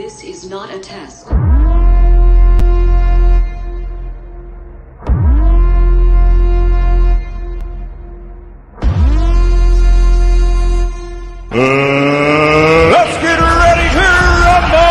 This is not a test. Let's get ready to rumble!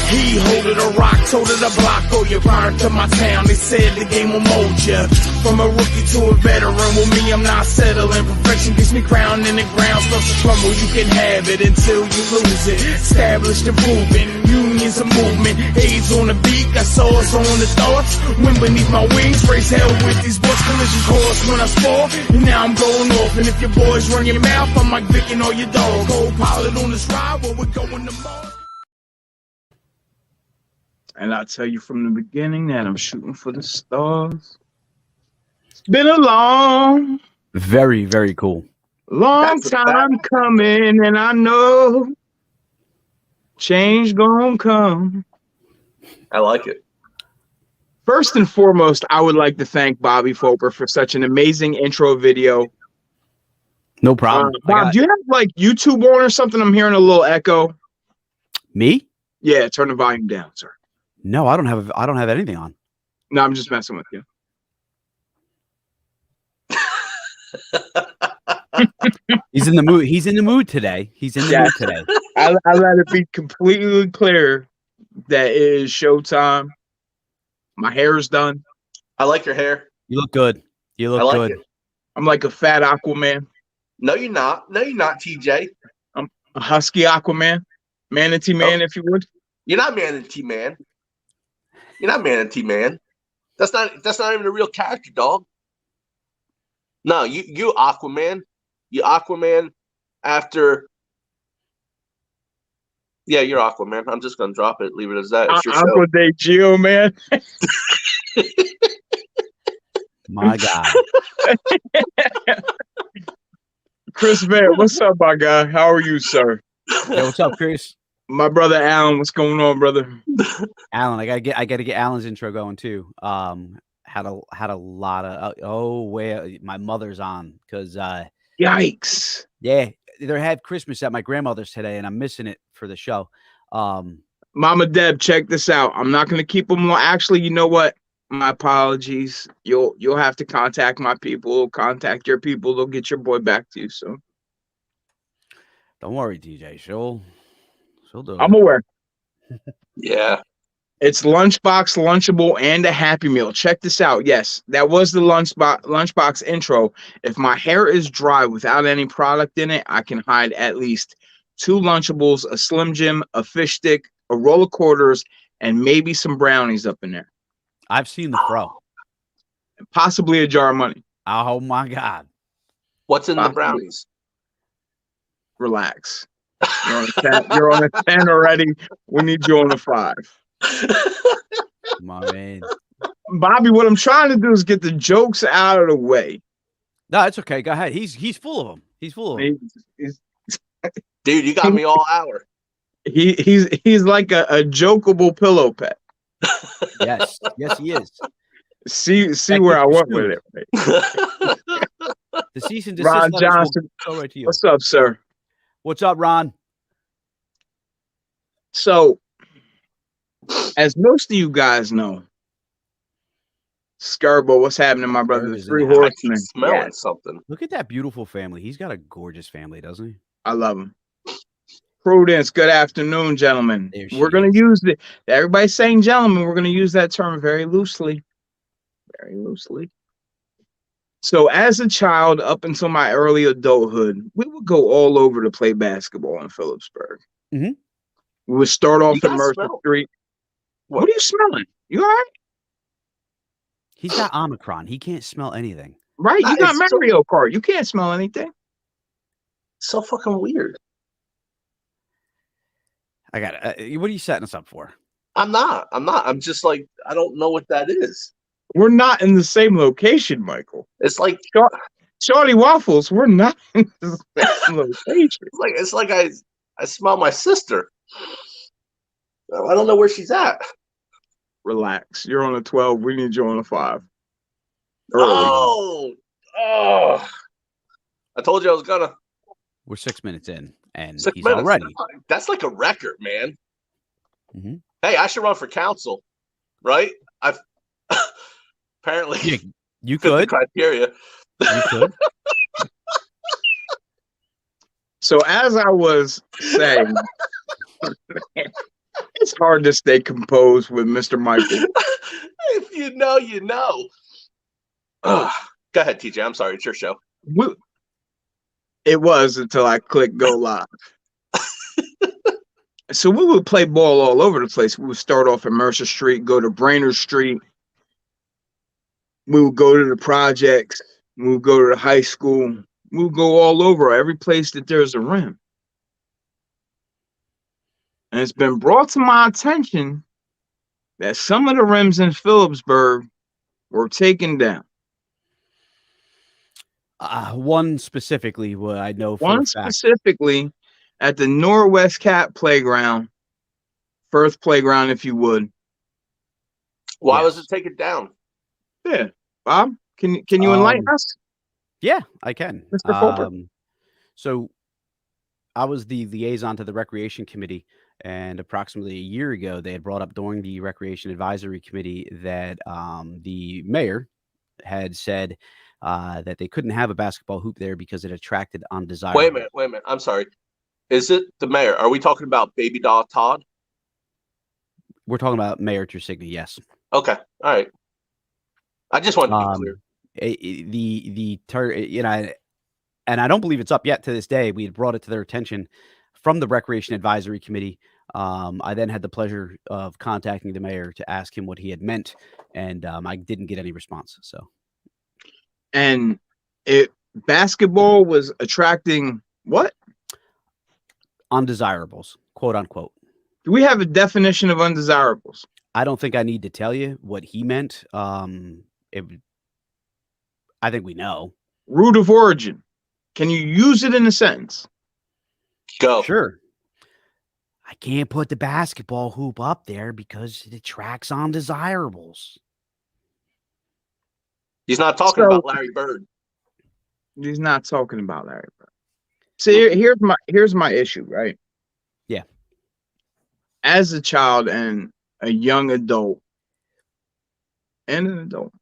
He holding a rock, told it a block, oh, you're fired to my town. They said the game will mold ya. From a rookie to a veteran, with me I'm not settling. Perfection gets me crowned in the ground, stuff to crumble, you can have it until you lose it. Established and proven, unions a movement. AIDS on the beat, got swords on the thoughts. Wind beneath my wings, raise hell with these boys. Collision course when I spore, and now I'm going off. And if your boys run your mouth, I'm like Vic and all your dog. Co-pilot on this ride, where we're going tomorrow. And I'll tell you from the beginning that I'm shooting for the stars. It's been a long, very, very cool. long time coming, and I know change gonna come. I like it. First and foremost, I would like to thank Bobby Fulper for such an amazing intro video. No problem. Bob, do you have like YouTube on or something? I'm hearing a little echo. Me? Yeah, turn the volume down, sir. No, I don't have anything on. No, I'm just messing with you. He's in the mood. He's in the mood today. He's in the mood today. I let it be completely clear that it is showtime. My hair is done. I like your hair. You look good. You look like good. it. I'm like a fat Aquaman. No, you're not. No, you're not, TJ. I'm a husky Aquaman. Manatee Man, if you would. You're not Manatee Man. You're not Manatee Man. That's not even a real character, dog. No, you Aquaman. You Aquaman after. Yeah, you're Aquaman. I'm just gonna drop it. Leave it as that. It's your show. Aqua de Geo, man. My God. Chris Van, what's up, my guy? How are you, sir? Hey, what's up, Chris? My brother Alan, what's going on, brother? Alan, I gotta get Alan's intro going too. Had a lot of where my mother's on because Yikes. yeah, they had Christmas at my grandmother's today, and I'm missing it for the show. Mama Deb, check this out. I'm not gonna keep them long. Actually, you know what? My apologies. You'll have to contact my people, contact your people. They'll get your boy back to you. So don't worry, DJ. She'll do it. I'm aware. Yeah. It's Lunchbox, Lunchable, and a Happy Meal. Check this out. Yes, that was the Lunchbox intro. If my hair is dry without any product in it, I can hide at least 2 Lunchables, a Slim Jim, a fish stick, a roll of quarters, and maybe some brownies up in there. I've seen the fro. And possibly a jar of money. Oh my God. What's in the brownies? Relax. You're on a 10, you're on a 10 already. We need you on a 5. My man. Bobby, what I'm trying to do is get the jokes out of the way. No, it's okay. Go ahead. He's full of them. He's full of them. Dude, you got me all hour. He's like a jokeable pillow pet. Yes, he is. See where I went with it. Right? The cease and desist Ron letters Johnson, will go right to you. what's up, sir? What's up, Ron? So, as most of you guys know, Skirbo, what's happening, my brother? The Three Horsemen. Smelling something. Look at that beautiful family. He's got a gorgeous family, doesn't he? I love him. Prudence, good afternoon, gentlemen. We're going to use the, everybody's saying gentlemen, we're going to use that term very loosely. Very loosely. So as a child, up until my early adulthood, we would go all over to play basketball in Phillipsburg. Mm-hmm. We would start off at Mercer Street. What are you smelling? You all right? He's got Omicron. He can't smell anything. Right? You got Mario Kart. You can't smell anything. So fucking weird. I got it. What are you setting us up for? I'm not. I'm just like, I don't know what that is. We're not in the same location, Michael. It's like Shorty Waffles. We're not in the same location. It's like I smell my sister. I don't know where she's at. Relax. You're on a 12. We need you on a 5. Oh! I told you I was gonna. We're 6 minutes in. and 6 he's minutes. already. That's like a record, man. Mhm. Hey, I should run for council, right? I've apparently Yeah, you fit the could. criteria. You could. So as I was saying, it's hard to stay composed with Mr. Michael. If you know, you know. Ugh. Go ahead, TJ. I'm sorry. It's your show. It was until I clicked go live. So we would play ball all over the place. We would start off at Mercer Street, go to Brainerd Street. We would go to the projects. We would go to the high school. We would go all over, every place that there's a rim. And it's been brought to my attention that some of the rims in Phillipsburg were taken down. One specifically, what I know for One a fact. specifically at the Northwest Cat Playground, First Playground, if you would. Why Yes. was it taken down? Yeah, Bob, can you enlighten us, Yeah, I can. Mr. Fulper? So I was the liaison to the Recreation Committee, and approximately a year ago, they had brought up during the Recreation Advisory Committee that the mayor had said that they couldn't have a basketball hoop there because it attracted undesirable. Wait a minute. I'm sorry. Is it the mayor? Are we talking about Baby Doll Todd? We're talking about Mayor Tersigni, yes. Okay. All right. I just wanted to be clear. You know, and I don't believe it's up yet to this day. We had brought it to their attention from the Recreation Advisory Committee. I then had the pleasure of contacting the mayor to ask him what he had meant, and I didn't get any response. So, And basketball was attracting what? undesirables, quote unquote. Do we have a definition of undesirables? I don't think I need to tell you what he meant. I think we know. Root of origin. Can you use it in a sentence? Go. Sure. I can't put the basketball hoop up there because it attracts undesirables. He's not talking about Larry Bird. He's not talking about Larry Bird. See, here's my issue, right? Yeah. As a child and a young adult and an adult,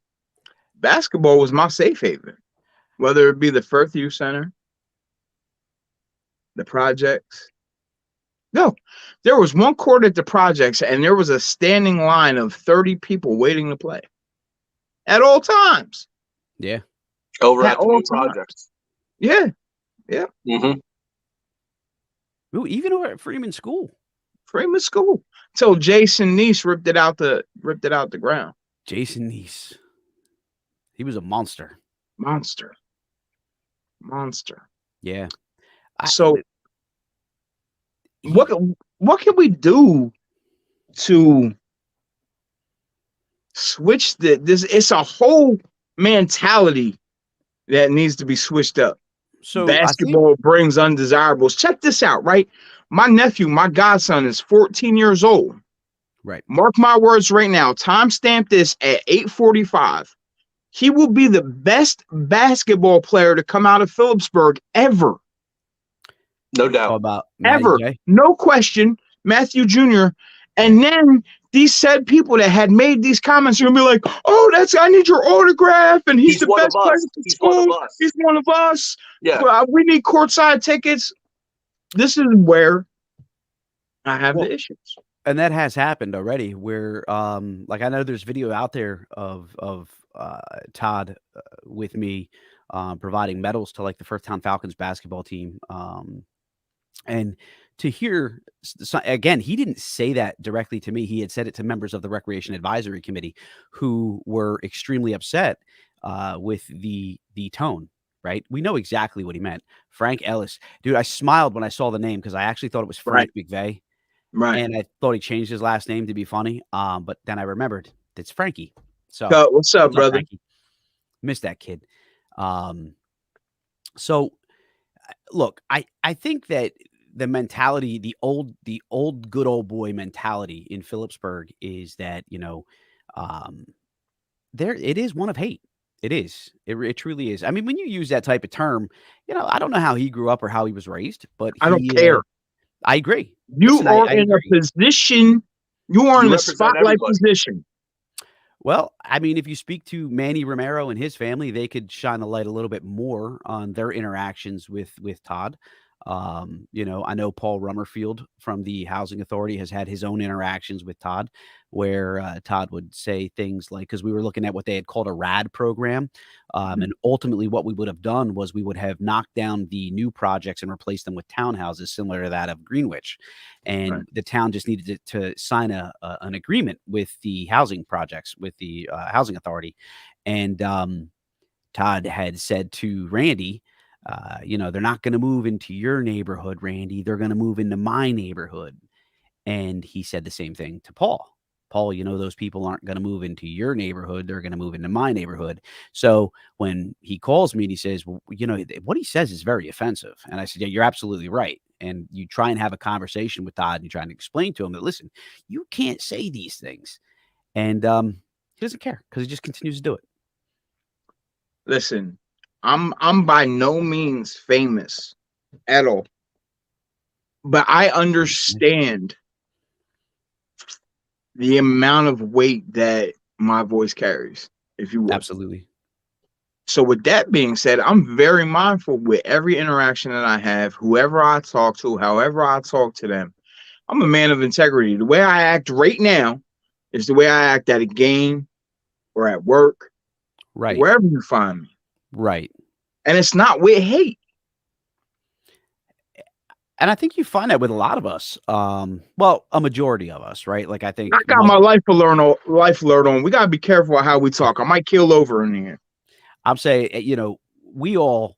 basketball was my safe haven. Whether it be the Firth Youth Center, the projects. No, there was one court at the projects, and there was a standing line of 30 people waiting to play at all times. Yeah. Over At at the all new times. projects. Yeah, Mm-hmm. Ooh, even over at Freeman School. Freeman School. Until Jason Neese ripped it out the ground. Jason Neese. He was a monster. Monster. Yeah. So what can we do to switch this? It's a whole mentality that needs to be switched up. So Basketball brings undesirables. Check this out, right? My nephew, my godson, is 14 years old. Right. Mark my words right now. Timestamp this at 8:45. He will be the best basketball player to come out of Phillipsburg ever. No doubt. About Ever. Matty J? No question. Matthew Jr. And then these said people that had made these comments are gonna be like, oh, I need your autograph, and he's the one best of player us. in He's one of school. us. He's one of us. Yeah. We need courtside tickets. This is where I have the issues. And that has happened already where like I know there's video out there of Todd with me providing medals to like the First Town Falcons basketball team. And to hear again, he didn't say that directly to me. He had said it to members of the Recreation Advisory Committee who were extremely upset with the tone. Right. We know exactly what he meant. Frank Ellis. Dude, I smiled when I saw the name because I actually thought it was Frank McVeigh. Right. And I thought he changed his last name to be funny. But then I remembered it's Frankie. So what's up, brother? Frankie? Missed that kid. So look, I think that the mentality, the old good old boy mentality in Phillipsburg is that, there it is one of hate. It is. It truly is. I mean, when you use that type of term, I don't know how he grew up or how he was raised, but I don't care. I agree. You Listen, are I in a agree. position. You are You in a represent spotlight everybody. position. Well, I mean, if you speak to Manny Romero and his family, they could shine the light a little bit more on their interactions with Todd. I know Paul Rummerfield from the Housing Authority has had his own interactions with Todd, where Todd would say things like, because we were looking at what they had called a RAD program, and ultimately what we would have done was we would have knocked down the new projects and replaced them with townhouses similar to that of Greenwich, and Right. the town just needed to sign an agreement with the housing projects with the Housing Authority, and Todd had said to Randy, they're not going to move into your neighborhood, Randy. They're going to move into my neighborhood. And he said the same thing to Paul. Paul, those people aren't going to move into your neighborhood. They're going to move into my neighborhood. So when he calls me and he says, well, what he says is very offensive. And I said, yeah, you're absolutely right. And you try and have a conversation with Todd and you try and explain to him that, listen, you can't say these things. And he doesn't care because he just continues to do it. Listen, I'm by no means famous at all, but I understand the amount of weight that my voice carries, if you will. Absolutely. So with that being said, I'm very mindful with every interaction that I have, whoever I talk to, however I talk to them. I'm a man of integrity. The way I act right now is the way I act at a game or at work, Right. wherever you find me. Right. And it's not with hate. And I think you find that with a lot of us. Well, a majority of us, right? Like I think I got my life alert on. We gotta be careful how we talk. I might kill over in here. I'm saying, we all.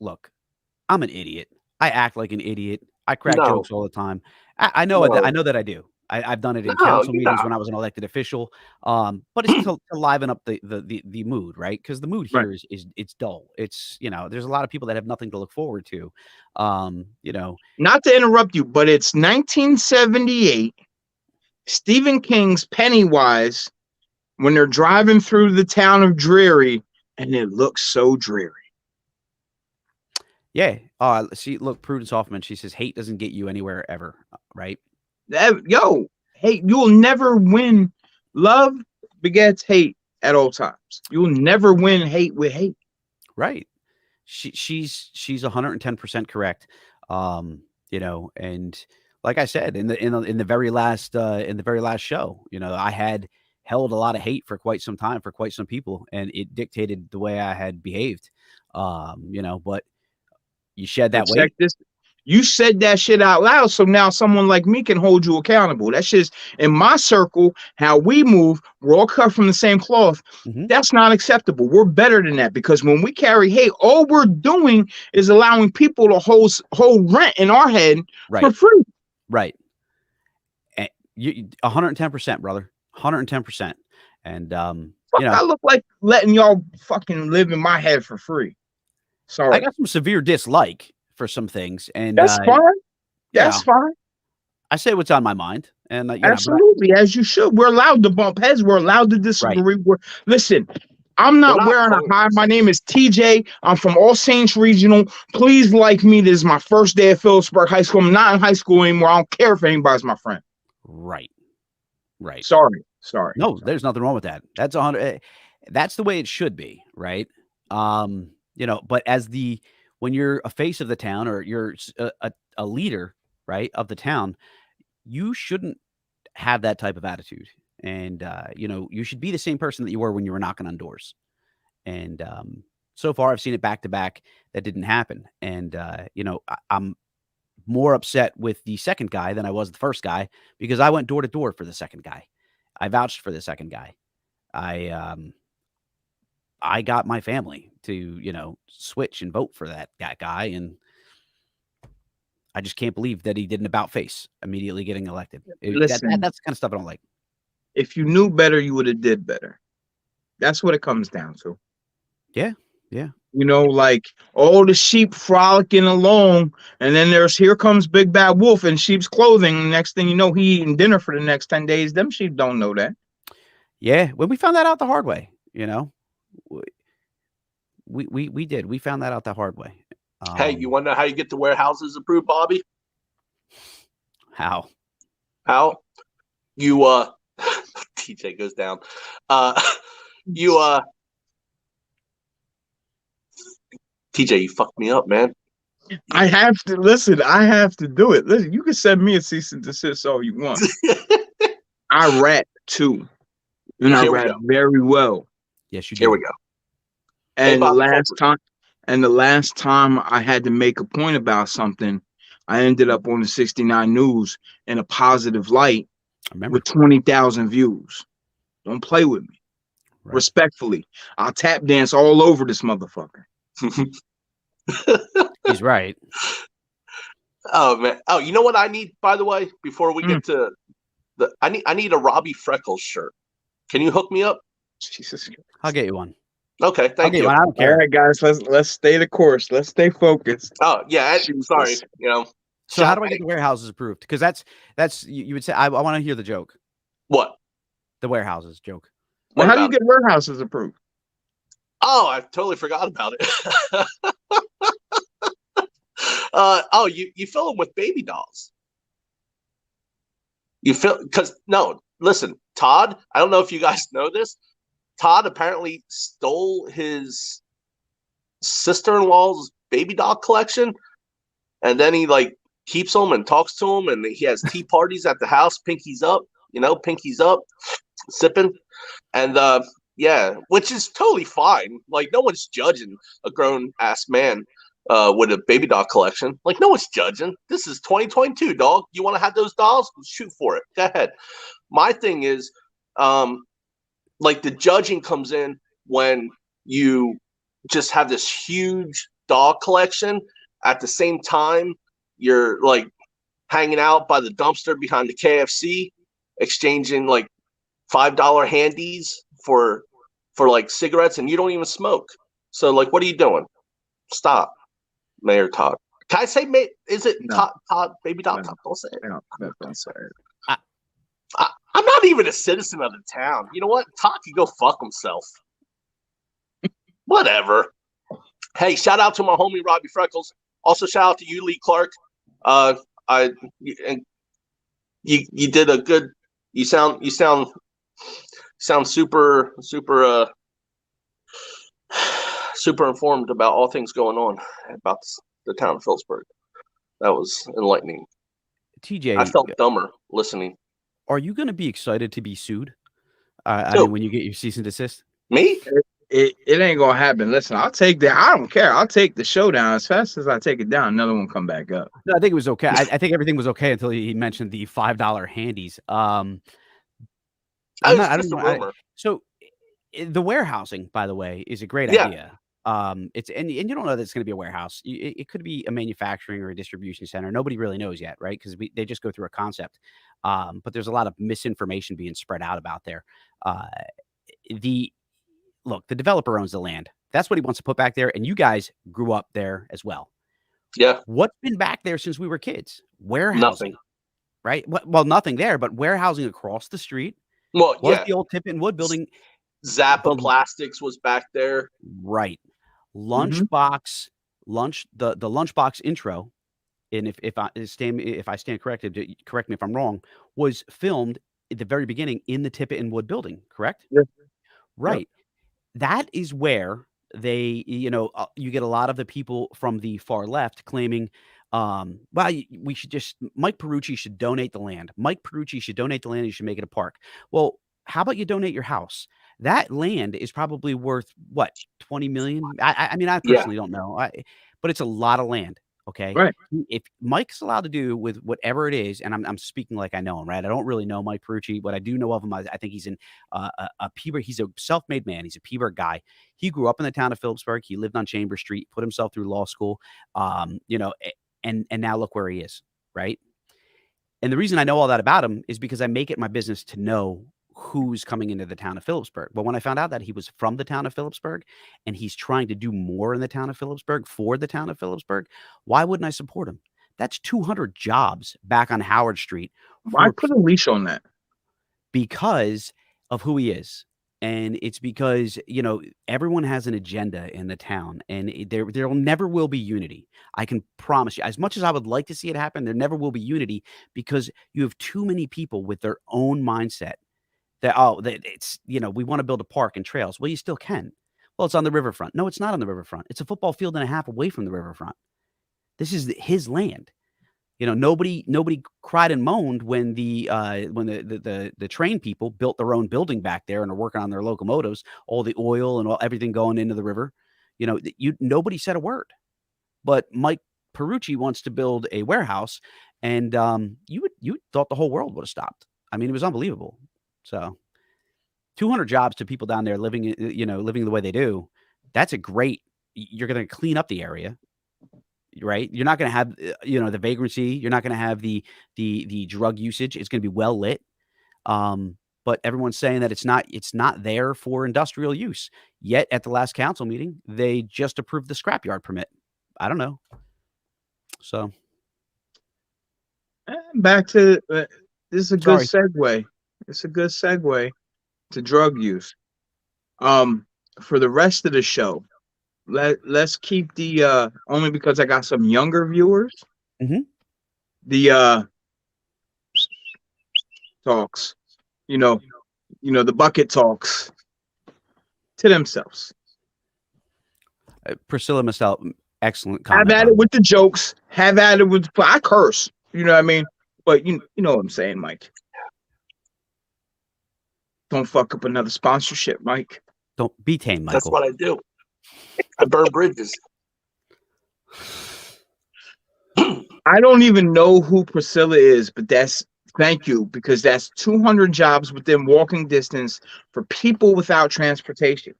Look. I'm an idiot. I act like an idiot. I crack No. jokes all the time. I know. No. I know that I do. I've done it in No, council you're meetings not. when I was an elected official. But it's to liven up the mood, right? Because the mood here is it's dull. It's there's a lot of people that have nothing to look forward to. Not to interrupt you, but it's 1978. Stephen King's Pennywise, when they're driving through the town of Dreary, and it looks so dreary. Yeah. See, look, Prudence Hoffman. She says hate doesn't get you anywhere ever, right? Hate, you'll never win. Love begets hate at all times. You'll never win hate with hate. Right. She's 110% correct. And like I said, in the very last show, I had held a lot of hate for quite some time for quite some people, and it dictated the way I had behaved. But you shed that weight. You said that shit out loud, so now someone like me can hold you accountable. That's just in my circle, how we move. We're all cut from the same cloth. Mm-hmm. That's not acceptable. We're better than that, because when we carry hate, all we're doing is allowing people to hold rent in our head for free. Right. And you 110%, brother. 110%. And I look like letting y'all fucking live in my head for free. Sorry. I got some severe dislike for some things, and that's fine. That's fine. I say what's on my mind, and absolutely, as you should. We're allowed to bump heads. We're allowed to disagree. Right. Listen, I'm not wearing a high. My name is TJ. I'm from All Saints Regional. Please like me. This is my first day at Phillipsburg High School. I'm not in high school anymore. I don't care if anybody's my friend. Right. Sorry. No, there's nothing wrong with that. That's 100. That's the way it should be, right? But when you're a face of the town, or you're a leader, right, of the town, you shouldn't have that type of attitude. And, you should be the same person that you were when you were knocking on doors. And so far, I've seen it back to back. That didn't happen. And, I'm more upset with the second guy than I was the first guy, because I went door to door for the second guy. I vouched for the second guy. I got my family to, switch and vote for that guy. And I just can't believe that he did an about face immediately getting elected. Listen, that's the kind of stuff I don't like. If you knew better, you would have did better. That's what it comes down to. Yeah. Like all the sheep frolicking along, and then here comes Big Bad Wolf in sheep's clothing. Next thing you know, he eating dinner for the next 10 days. Them sheep don't know that. Yeah. When we found that out the hard way, We did. We found that out the hard way. Hey, you want to know how you get the warehouses approved, Bobby? How? How? You TJ goes down. You TJ, you fucked me up, man. I have to listen. I have to do it. Listen, you can send me a cease and desist all you want. I rap too, and I Here we rap go. very well. Yes, you do. Here we go. And Bob, the last time I had to make a point about something, I ended up on the 69 News in a positive light I remember. with 20,000 views. Don't play with me. Right. Respectfully, I'll tap dance all over this motherfucker. He's right. Oh man. Oh, you know what I need, by the way, before we get to I need a Robbie Freckles shirt. Can you hook me up? Jesus. I'll get you one. Okay, thank you. I don't care. All right, guys, let's stay the course. Let's stay focused. Oh yeah, sorry. You know. So how do I get the warehouses approved? Because that's you would say I want to hear the joke. What? The warehouses joke. Well, how do you get warehouses approved? Oh, I totally forgot about it. You fill them with baby dolls. Listen, Todd, I don't know if you guys know this. Todd apparently stole his sister-in-law's baby doll collection, and then he like keeps them and talks to them, and he has tea parties at the house, pinkies up, sipping, and which is totally fine. Like no one's judging a grown-ass man with a baby doll collection. Like no one's judging. This is 2022, dog. You want to have those dolls? Shoot for it. Go ahead. My thing is, like the judging comes in when you just have this huge doll collection. At the same time, you're like hanging out by the dumpster behind the KFC, exchanging like $5 handies for like cigarettes, and you don't even smoke. So like, what are you doing? Stop, Mayor Todd. Can I say, is it No. Todd, baby doll? No. Todd? Don't say it. No, don't say it. I'm not even a citizen of the town. You know what? Todd can go fuck himself. Whatever. Hey, shout out to my homie Robbie Freckles. Also, shout out to you, Lee Clark. You did a good. You sound super informed about all things going on about the town of Phillipsburg. That was enlightening. TJ, I felt dumber listening. Are you going to be excited to be sued? I mean, when you get your cease and desist? Me? It ain't gonna happen. Listen, I'll take that. I don't care. I'll take the show down as fast as I take it down. Another one come back up. No, I think it was okay. I think everything was okay until he mentioned the $5 handies. So the warehousing, by the way, is a great idea. It's and you don't know that it's going to be a warehouse. It could be a manufacturing or a distribution center. Nobody really knows yet, right? Because they just go through a concept. But there's a lot of misinformation being spread out about there. The developer owns the land. That's what he wants to put back there. And you guys grew up there as well. Yeah. What's been back there since we were kids? Warehousing. Nothing. Right? Well, nothing there, but warehousing across the street. Well, the old Tippett Wood building. Zappa Plastics was back there. Right. Lunchbox, the lunchbox intro, and if I stand corrected, correct me if I'm wrong, was filmed at the very beginning in the Tippett Wood building, correct? Yeah. Right. Yeah. That is where they, you get a lot of the people from the far left claiming, we should Mike Perucci should donate the land. Mike Perucci should donate the land. You should make it a park. Well, how about you donate your house? That land is probably worth what, 20 million? I mean, I personally don't know, but it's a lot of land. Okay. Right. If Mike's allowed to do with whatever it is, and I'm speaking like I know him, right? I don't really know Mike Perucci. What I do know of him, I think he's in a Peaburg. He's a self-made man. He's a Peaburg guy. He grew up in the town of Phillipsburg. He lived on Chambers Street, put himself through law school, and now look where he is, right? And the reason I know all that about him is because I make it my business to know who's coming into the town of Phillipsburg. But when I found out that he was from the town of Phillipsburg and he's trying to do more in the town of Phillipsburg for the town of Phillipsburg, why wouldn't I support him? That's 200 jobs back on Howard Street. Why put a leash on that? Because of who he is. And it's because, everyone has an agenda in the town, and there never will be unity. I can promise you. As much as I would like to see it happen, there never will be unity because you have too many people with their own mindset that it's, we want to build a park and trails. Well, you still can. Well, it's on the riverfront. No, it's not on the riverfront. It's a football field and a half away from the riverfront. This is his land. Nobody cried and moaned when the train people built their own building back there and are working on their locomotives, all the oil and everything going into the river. Nobody said a word. But Mike Perucci wants to build a warehouse, and you thought the whole world would have stopped. I mean, it was unbelievable. So 200 jobs to people down there living the way they do. That's a great. You're going to clean up the area. Right. You're not going to have, the vagrancy. You're not going to have the drug usage. It's going to be well lit. But everyone's saying that it's not there for industrial use. Yet at the last council meeting, they just approved the scrapyard permit. I don't know. So back to this is a good segue. It's a good segue to drug use. For the rest of the show, let's keep the only because I got some younger viewers. Mm-hmm. The talks, the bucket talks to themselves. Priscilla missed out. Excellent comment. Have at it with the jokes. Have at it with. I curse. You know what I mean? But you know what I'm saying, Mike. Don't fuck up another sponsorship, Mike. Don't be tame, Michael. That's what I do. I burn bridges. I don't even know who Priscilla is, but thank you, because that's 200 jobs within walking distance for people without transportation.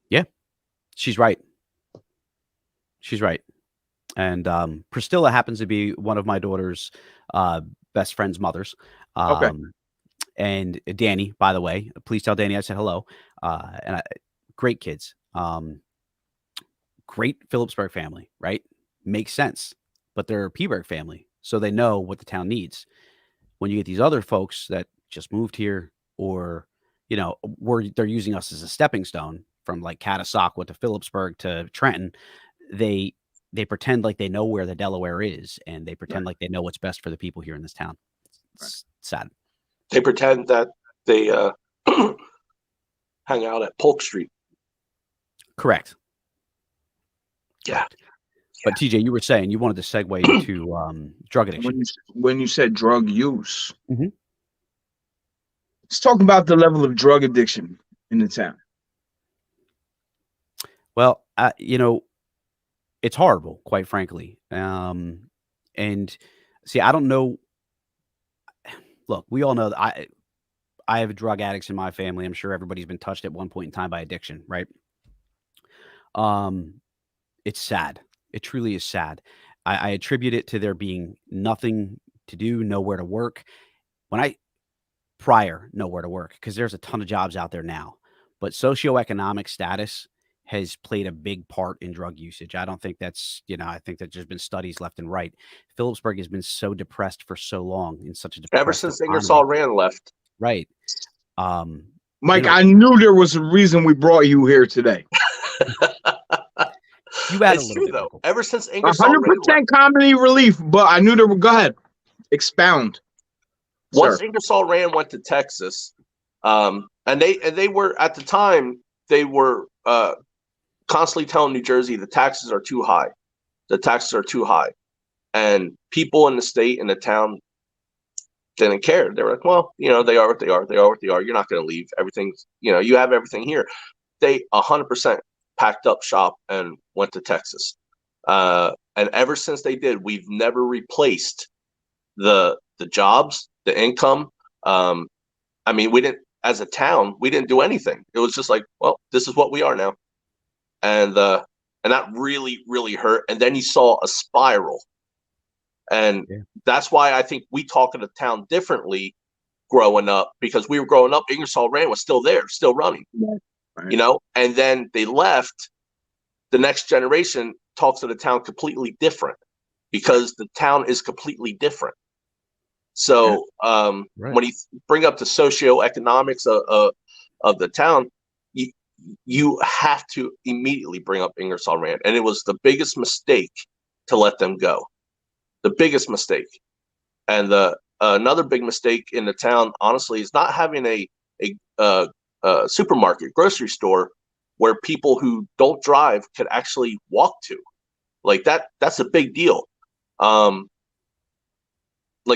Yeah, she's right. She's right. And Priscilla happens to be one of my daughter's best friend's mothers. Okay. And Danny, by the way, please tell Danny I said hello. Great kids. Great Phillipsburg family, right? Makes sense. But they're a Peaburg family, so they know what the town needs. When you get these other folks that just moved here, or they're using us as a stepping stone from like Catasauqua to Phillipsburg to Trenton, they pretend like they know where the Delaware is, and they pretend like they know what's best for the people here in this town. It's sad. They pretend that they hang out at Polk Street. Correct. Yeah. But TJ, you were saying you wanted to segue into drug addiction. When you said drug use, mm-hmm. Let's talk about the level of drug addiction in the town. Well, it's horrible, quite frankly. And see, I don't know. Look, we all know that I have drug addicts in my family. I'm sure everybody's been touched at one point in time by addiction, right? It's sad. It truly is sad. I attribute it to there being nothing to do, nowhere to work. Nowhere to work, because there's a ton of jobs out there now. But socioeconomic status has played a big part in drug usage. I don't think that's, I think that there's been studies left and right. Phillipsburg has been so depressed for so long, in such a depressed ever since Ingersoll Rand left. Right. Mike, I knew there was a reason we brought you here today. You had it's a little true, bit, though. Michael. Ever since Ingersoll 100% comedy relief, but I knew there were. Go ahead, expound. Once Sir. Ingersoll Rand went to Texas, and they were at the time they were constantly telling New Jersey the taxes are too high. The taxes are too high, and people in the state and the town didn't care. They were like, well, they are what they are. They are what they are. You're not going to leave. Everything's, you have everything here. They 100% packed up shop and went to Texas. And ever since they did, we've never replaced the jobs, the income. We didn't, as a town, we didn't do anything. It was just like, well, this is what we are now. And that really, really hurt. And then you saw a spiral. And that's why I think we talk in the town differently growing up, because we were growing up, Ingersoll Rand was still there, still running. Yeah. Right. And then they left. The next generation talks to the town completely different, because the town is completely different. So when you bring up the socioeconomics of the town, you have to immediately bring up Ingersoll Rand, and it was the biggest mistake to let them go. The biggest mistake, and another big mistake in the town, honestly, is not having a supermarket, grocery store where people who don't drive could actually walk to. Like that's a big deal. Like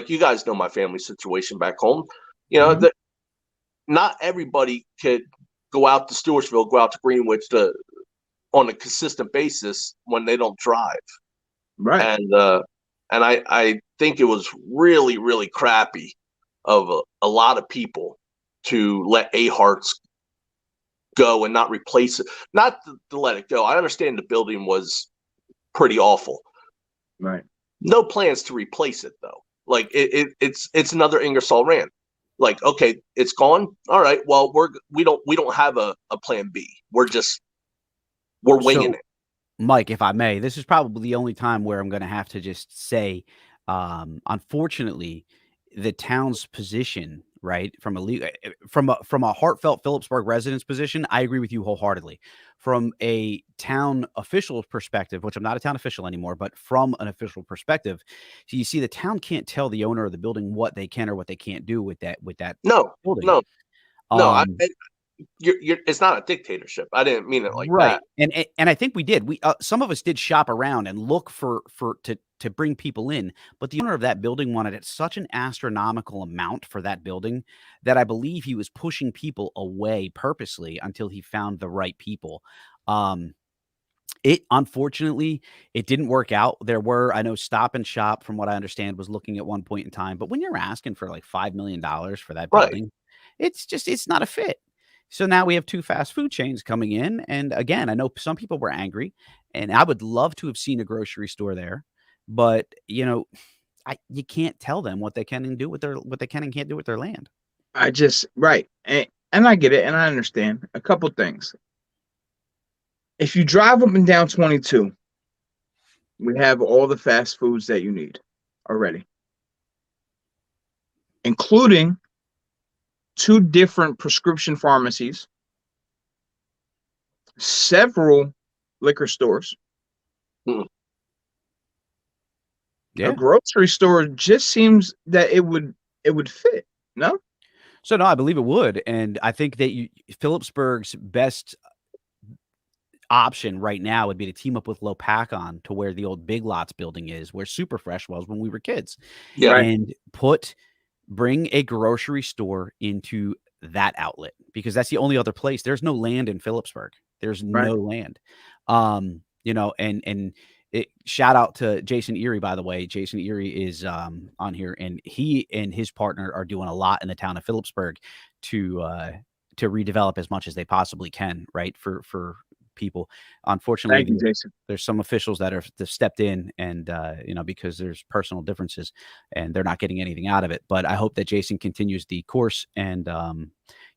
you guys know my family situation back home. You know, that not everybody could go out to Stewartsville, go out to Greenwich on a consistent basis when they don't drive. Right. And I think it was really, really crappy of a lot of people to let A-Hearts go and not replace it. Not to let it go. I understand the building was pretty awful. Right. No plans to replace it though. Like it's another Ingersoll Rand. Like, okay, it's gone. All right. Well, we don't have a plan B. We're winging it. Mike, if I may, this is probably the only time where I'm going to have to just say, unfortunately, the town's position, right, from a heartfelt Phillipsburg resident's position, I agree with you wholeheartedly. From a town official's perspective, which I'm not a town official anymore, but from an official perspective, so you see, the town can't tell the owner of the building what they can or what they can't do with that building. No. It's not a dictatorship. I didn't mean it like that. And I think we did. Some of us did shop around and look to bring people in, but the owner of that building wanted it such an astronomical amount for that building that I believe he was pushing people away purposely until he found the right people. Unfortunately, it didn't work out. I know Stop and Shop, from what I understand, was looking at one point in time, but when you're asking for like $5 million for that building, it's not a fit. So now we have two fast food chains coming in. And again, I know some people were angry, and I would love to have seen a grocery store there, but you can't tell them what they can and do with what they can and can't do with their land. Right. And I get it. And I understand a couple things. If you drive up and down 22, we have all the fast foods that you need already, including 2 different prescription pharmacies, several liquor stores. Yeah. A grocery store just seems that it would fit. No? So no, I believe it would. And I think that Phillipsburg's best option right now would be to team up with Lopakon to where the old Big Lots building is, where Superfresh was when we were kids. Yeah. And bring a grocery store into that outlet, because that's the only other place. There's no land in Phillipsburg. There's no land. Shout out to Jason Erie, by the way. Jason Erie is on here, and he and his partner are doing a lot in the town of Phillipsburg to redevelop as much as they possibly can, right, for people. Unfortunately, there's some officials that have stepped in and, because there's personal differences and they're not getting anything out of it. But I hope that Jason continues the course. And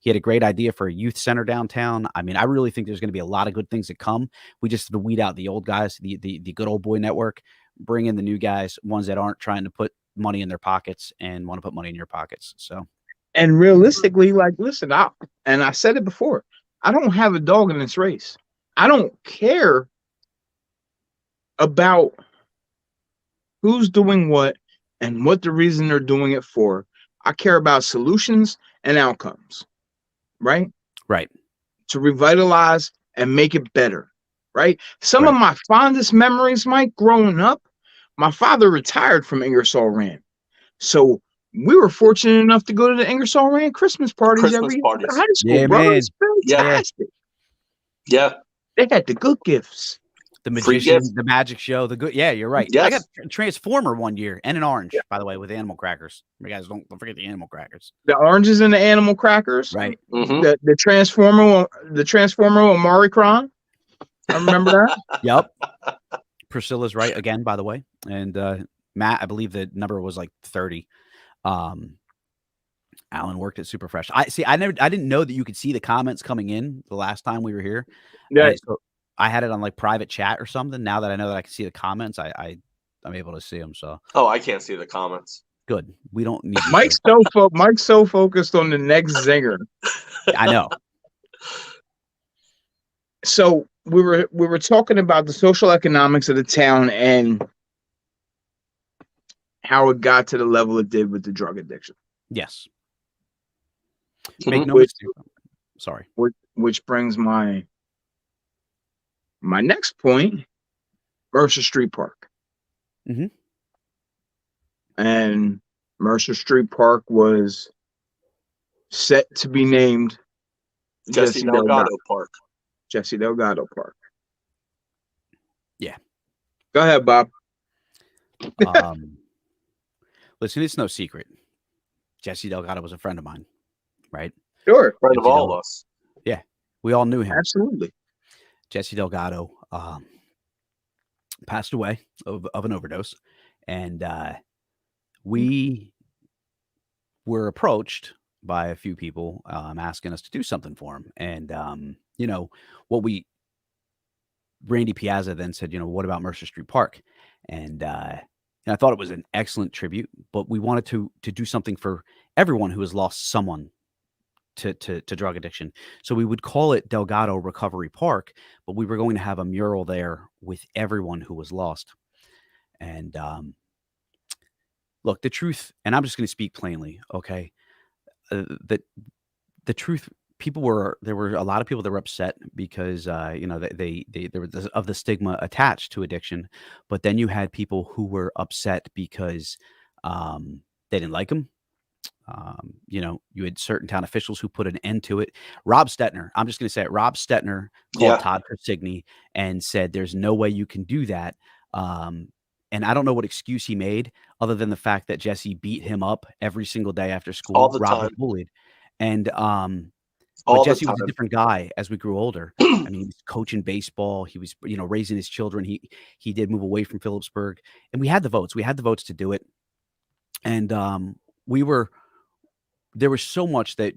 he had a great idea for a youth center downtown. I mean, I really think there's going to be a lot of good things that come. We just have to weed out the old guys, the good old boy network, bring in the new guys, ones that aren't trying to put money in their pockets and want to put money in your pockets. So, and realistically, listen, I said it before, I don't have a dog in this race. I don't care about who's doing what and what the reason they're doing it for. I care about solutions and outcomes, right? Right. To revitalize and make it better, right? Some of my fondest memories, Mike, growing up, my father retired from Ingersoll Rand. So we were fortunate enough to go to the Ingersoll Rand Christmas parties every year at high school, yeah, bro. man. It's fantastic. Yeah. They had the good gifts. The magician, the magic show, the good. Yeah, you're right. Yes. I got a Transformer one year and an orange, by the way, with animal crackers. You guys don't forget the animal crackers. The oranges and the animal crackers. Right. Mm-hmm. The Transformer Maricron. I remember that. Yep. Priscilla's right again, by the way. And Matt, I believe the number was like 30. Alan worked at Superfresh. I didn't know that you could see the comments coming in the last time we were here. Yeah. So I had it on like private chat or something. Now that I know that I can see the comments, I'm able to see them. So I can't see the comments. Good. We don't need Mike's so focused on the next zinger. I know. So we were talking about the social economics of the town and how it got to the level it did with the drug addiction. Yes. Mhm. Make no Which- mistake. Sorry. which brings my next point, Mercer Street Park. Mhm. And Mercer Street Park was set to be named Jesse Delgado Park. Jesse Delgado Park. Yeah. Go ahead, Bob. Listen, it's no secret. Jesse Delgado was a friend of mine, right? Sure. Friend of Jesse all Del- of us. We all knew him. Absolutely. Jesse Delgado passed away of an overdose, and we were approached by a few people asking us to do something for him. And Randy Piazza then said, what about Mercer Street Park? And I thought it was an excellent tribute, but we wanted to do something for everyone who has lost someone to drug addiction. So we would call it Delgado Recovery Park, but we were going to have a mural there with everyone who was lost. And look, the truth, and I'm just going to speak plainly, okay? The truth, there were a lot of people that were upset because there was of the stigma attached to addiction, but then you had people who were upset because they didn't like him. You had certain town officials who put an end to it. Rob Stetner, I'm just going to say it. Rob Stetner called Yeah. Todd Persigny and said, "There's no way you can do that." And I don't know what excuse he made other than the fact that Jesse beat him up every single day after school. All the Rob was time. bullied, and but All the Jesse was a time. different guy as we grew older. I mean, he was coaching baseball. He was, raising his children. He did move away from Phillipsburg, and we had the votes. We had the votes to do it, and there was so much that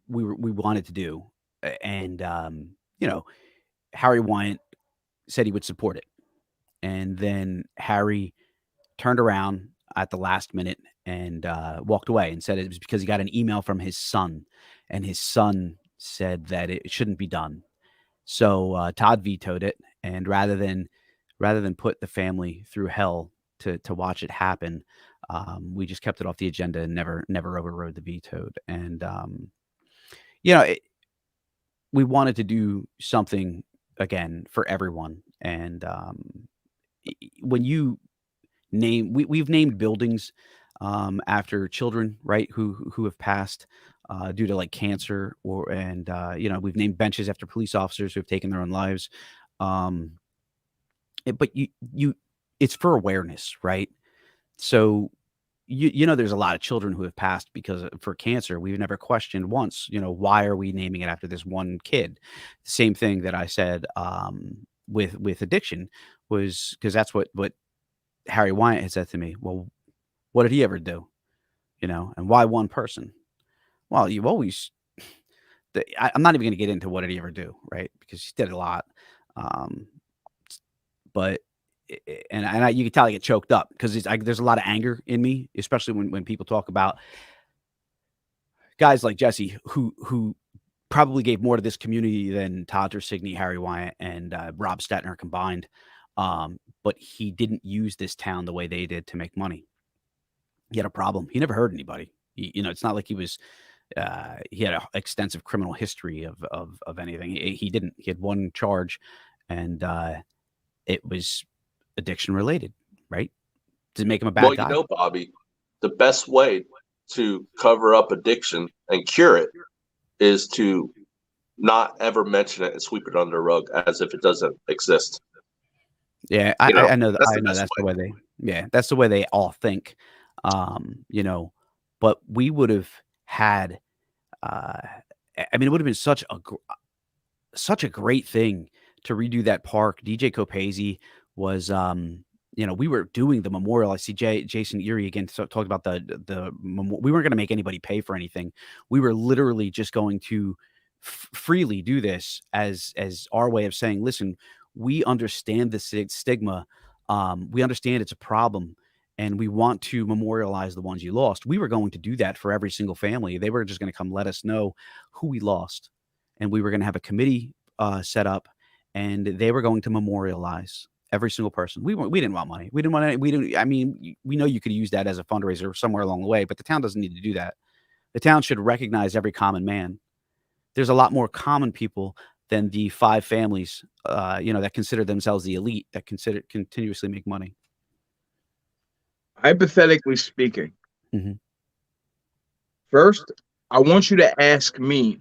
we wanted to do, and Harry Wyant said he would support it, and then Harry turned around at the last minute and walked away and said it was because he got an email from his son, and his son said that it shouldn't be done. So Todd vetoed it, and rather than put the family through hell to watch it happen, we just kept it off the agenda and never overrode the vetoed. And we wanted to do something again for everyone. And when you we've named buildings after children, right, who have passed due to like cancer, we've named benches after police officers who have taken their own lives. But it's for awareness, right? So there's a lot of children who have passed for cancer. We've never questioned once, why are we naming it after this one kid? Same thing that I said with addiction was because that's what Harry Wyant had said to me. Well, what did he ever do? And why one person? Well, you've always. I'm not even going to get into what did he ever do, right? Because he did a lot. But you can tell I get choked up because there's a lot of anger in me, especially when people talk about guys like Jesse who probably gave more to this community than Todd Persigny, Harry Wyant, and Rob Stetner combined. But he didn't use this town the way they did to make money. He had a problem. He never hurt anybody. It's not like he was. He had an extensive criminal history of anything. He didn't. He had one charge, and it was addiction related, right? To make him a bad guy. Bobby, the best way to cover up addiction and cure it is to not ever mention it and sweep it under the rug as if it doesn't exist. Yeah, I know that. I know that's the way they. Yeah, that's the way they all think. But we would have had. It would have been such a great thing to redo that park. DJ Copese was, we were doing the memorial. I see Jason Erie again talking about we weren't going to make anybody pay for anything. We were literally just going to freely do this as our way of saying, listen, we understand the stigma. We understand it's a problem, and we want to memorialize the ones you lost. We were going to do that for every single family. They were just going to come let us know who we lost. And we were going to have a committee set up, and they were going to memorialize every single person. We didn't want money. We didn't want any, we didn't. I mean, we know you could use that as a fundraiser somewhere along the way, but the town doesn't need to do that. The town should recognize every common man. There's a lot more common people than the 5 families, that consider themselves the elite, that continuously make money. Hypothetically speaking, Mhm. first, I want you to ask me.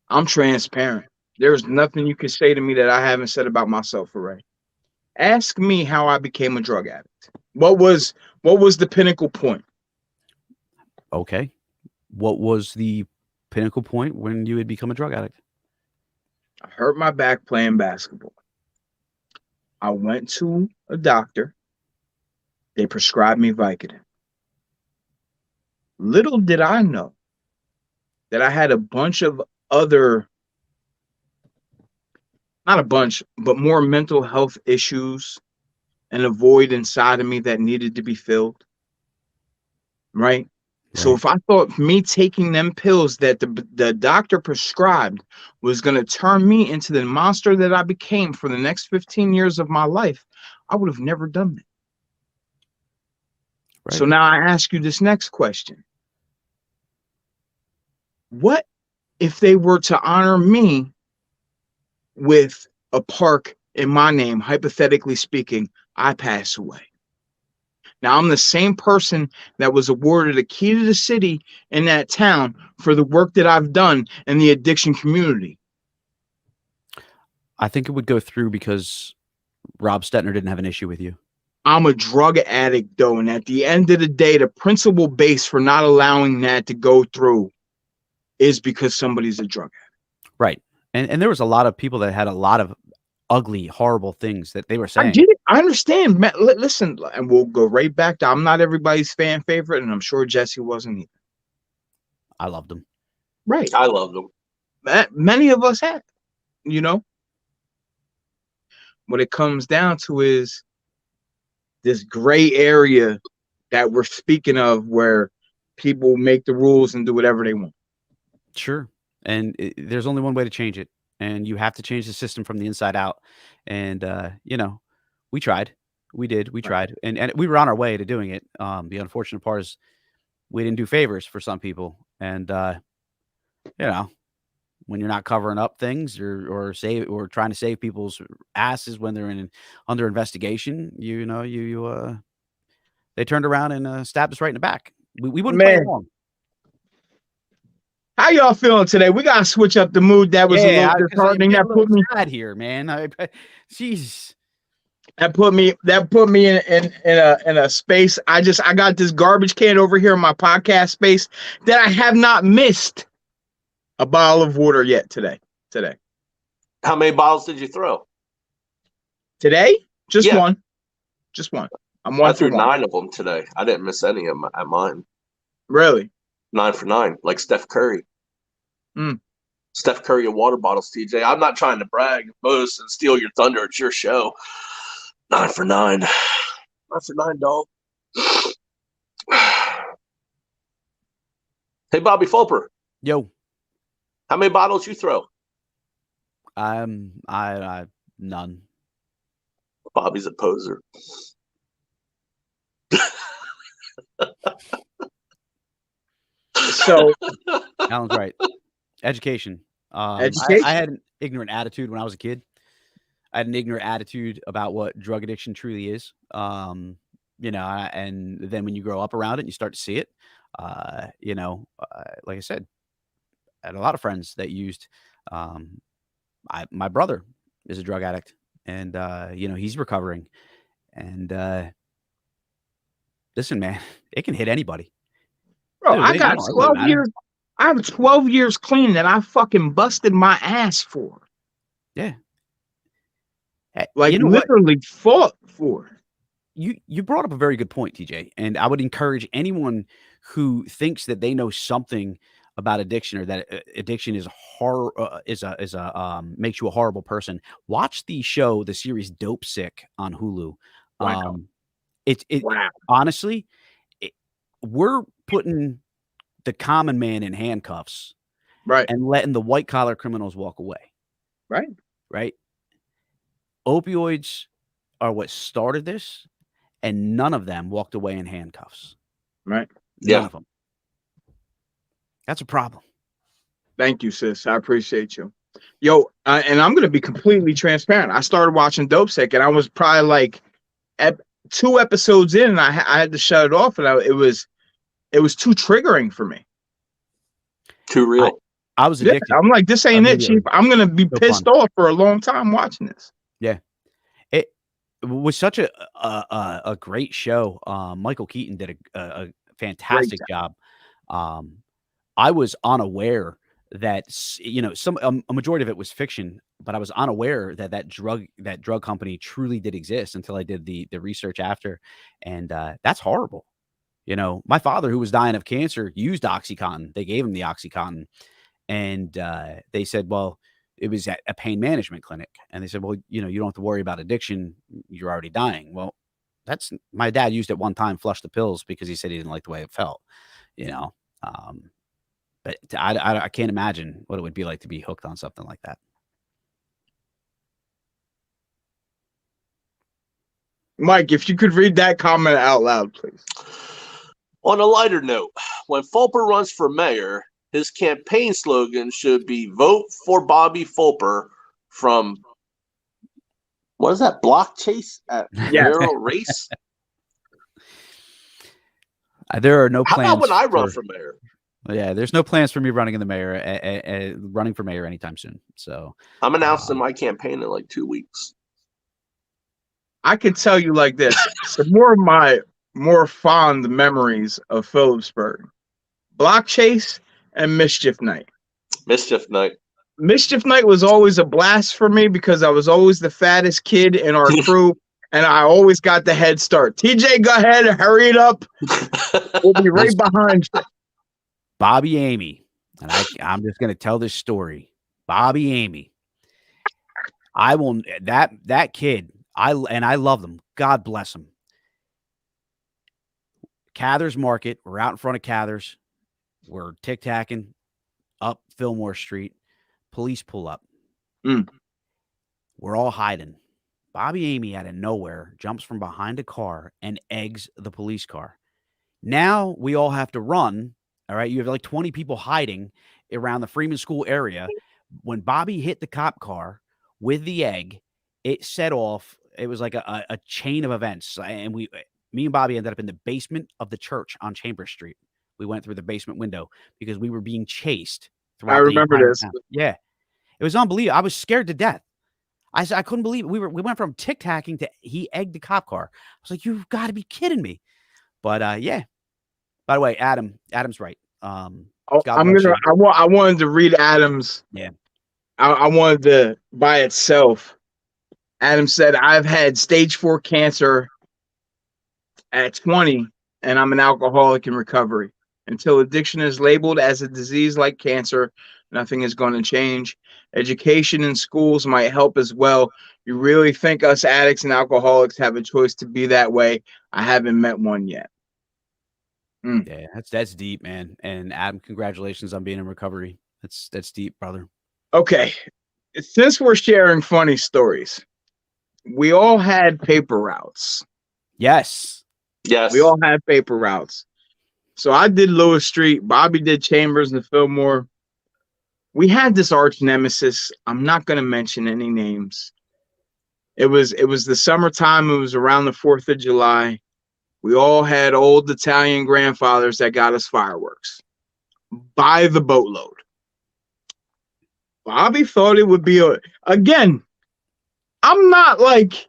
I'm transparent. There's nothing you can say to me that I haven't said about myself already. Ask me how I became a drug addict. What was the pinnacle point? Okay. What was the pinnacle point when you had become a drug addict? I hurt my back playing basketball. I went to a doctor. They prescribed me Vicodin. Little did I know that I had a bunch of other, not a bunch, but more mental health issues and a void inside of me that needed to be filled. Right? So if I thought me taking them pills that the doctor prescribed was going to turn me into the monster that I became for the next 15 years of my life, I would have never done that. Right. So now I ask you this next question. What if they were to honor me with a park in my name? Hypothetically speaking, I pass away. Now, I'm the same person that was awarded a key to the city in that town for the work that I've done in the addiction community. I think it would go through because Rob Stettner didn't have an issue with you. I'm a drug addict, though, and at the end of the day, the principal base for not allowing that to go through is because somebody's a drug addict. Right. And there was a lot of people that had a lot of ugly, horrible things that they were saying. I get it. I understand. Man, listen, and we'll go right back to I'm not everybody's fan favorite, and I'm sure Jesse wasn't either. I loved him. Right. I loved him. Many of us have, What it comes down to is this gray area that we're speaking of where people make the rules and do whatever they want. Sure. And there's only one way to change it. And you have to change the system from the inside out. And, we tried. We did. We tried. And we were on our way to doing it. The unfortunate part is we didn't do favors for some people. And, when you're not covering up things or trying to save people's asses when they're under investigation, they turned around and stabbed us right in the back. We wouldn't play along. How y'all feeling today? We gotta switch up the mood. That was a little disheartening. That put me sad here, man. Jeez. That put me in a space. I got this garbage can over here in my podcast space that I have not missed a bottle of water yet today. How many bottles did you throw? Today? Just one. Just one. I threw 9 of them today. I didn't miss any of mine. Really? 9 for 9, like Steph Curry. Steph Curry of water bottles, TJ. I'm not trying to brag, boast, and steal your thunder. It's your show. 9 for 9. 9 for 9, dog. Hey, Bobby Fulper. Yo. How many bottles you throw? I none. Bobby's a poser. So Alan's right. Education. Education. I had an ignorant attitude when I was a kid. I had an ignorant attitude about what drug addiction truly is. And then when you grow up around it and you start to see it, like I said, I had a lot of friends that used. My brother is a drug addict, and he's recovering. And listen, man, it can hit anybody. Bro, Dude, I got 12 years. I have 12 years clean that I fucking busted my ass for. Yeah. Like literally fought for. You brought up a very good point, TJ, and I would encourage anyone who thinks that they know something about addiction or that addiction is makes you a horrible person. Watch the series Dope Sick on Hulu. Wow. Honestly, we're putting the common man in handcuffs, right, and letting the white collar criminals walk away. Right. Right. Opioids are what started this, and none of them walked away in handcuffs. Right. None of them. That's a problem. Thank you, sis. I appreciate you. Yo, and I'm gonna be completely transparent. I started watching Dope Sick, and I was probably like 2 episodes in, and I had to shut it off, and it was too triggering for me. Too real. I was addicted. I'm like, this ain't it, Chief. I'm gonna be pissed off for a long time watching this. Yeah, it was such a great show. Michael Keaton did a fantastic job. I was unaware that a majority of it was fiction, but I was unaware that drug company truly did exist until I did the research after, and that's horrible. My father, who was dying of cancer, used OxyContin. They gave him the OxyContin, and they said, well, it was at a pain management clinic, and they said, well, you don't have to worry about addiction. You're already dying. Well, my dad used it one time, flushed the pills because he said he didn't like the way it felt. But I can't imagine what it would be like to be hooked on something like that. Mike, if you could read that comment out loud, please. On a lighter note, when Fulper runs for mayor, his campaign slogan should be "Vote for Bobby Fulper" from, what is that, Block Chase at Mayoral Race? There are no plans. How about when I run for mayor? Yeah, there's no plans for me running for mayor anytime soon. So I'm announcing my campaign in like 2 weeks. I can tell you like this: some more of my more fond memories of Phillipsburg, Block Chase and Mischief Night. Mischief Night Was always a blast for me because I was always the fattest kid in our crew, and I always got the head start. TJ, go ahead, hurry it up. We'll be right behind you. Bobby Amy, and I'm just going to tell this story. Bobby Amy, that kid, I love them. God bless him. Cathers Market, we're out in front of Cathers. We're tic-tacking up Fillmore Street. Police pull up. We're all hiding. Bobby Amy out of nowhere jumps from behind a car and eggs the police car. Now we all have to run. All right, you have like 20 people hiding around the Freeman School area. When Bobby hit the cop car with the egg, it set off. It was like a chain of events. And me and Bobby ended up in the basement of the church on Chambers Street. We went through the basement window because we were being chased. I remember this. Town. Yeah, it was unbelievable. I was scared to death. I couldn't believe it. We went from tic-tacking to he egged the cop car. I was like, you've got to be kidding me. But yeah. By the way, Adam's right. I wanted to read Adam's. Yeah. I wanted to by itself. Adam said, I've had stage 4 cancer at 20, and I'm an alcoholic in recovery. Until addiction is labeled as a disease like cancer, nothing is going to change. Education in schools might help as well. You really think us addicts and alcoholics have a choice to be that way? I haven't met one yet. Yeah, that's deep, man. And Adam, congratulations on being in recovery. That's deep, brother. Okay. Since we're sharing funny stories, we all had paper routes. Yes. We all had paper routes. So I did Lewis Street. Bobby did Chambers and Fillmore. We had this arch nemesis. I'm not going to mention any names. It was the summertime. It was around the 4th of July. We all had old Italian grandfathers that got us fireworks by the boatload. Bobby thought it would be again. I'm not like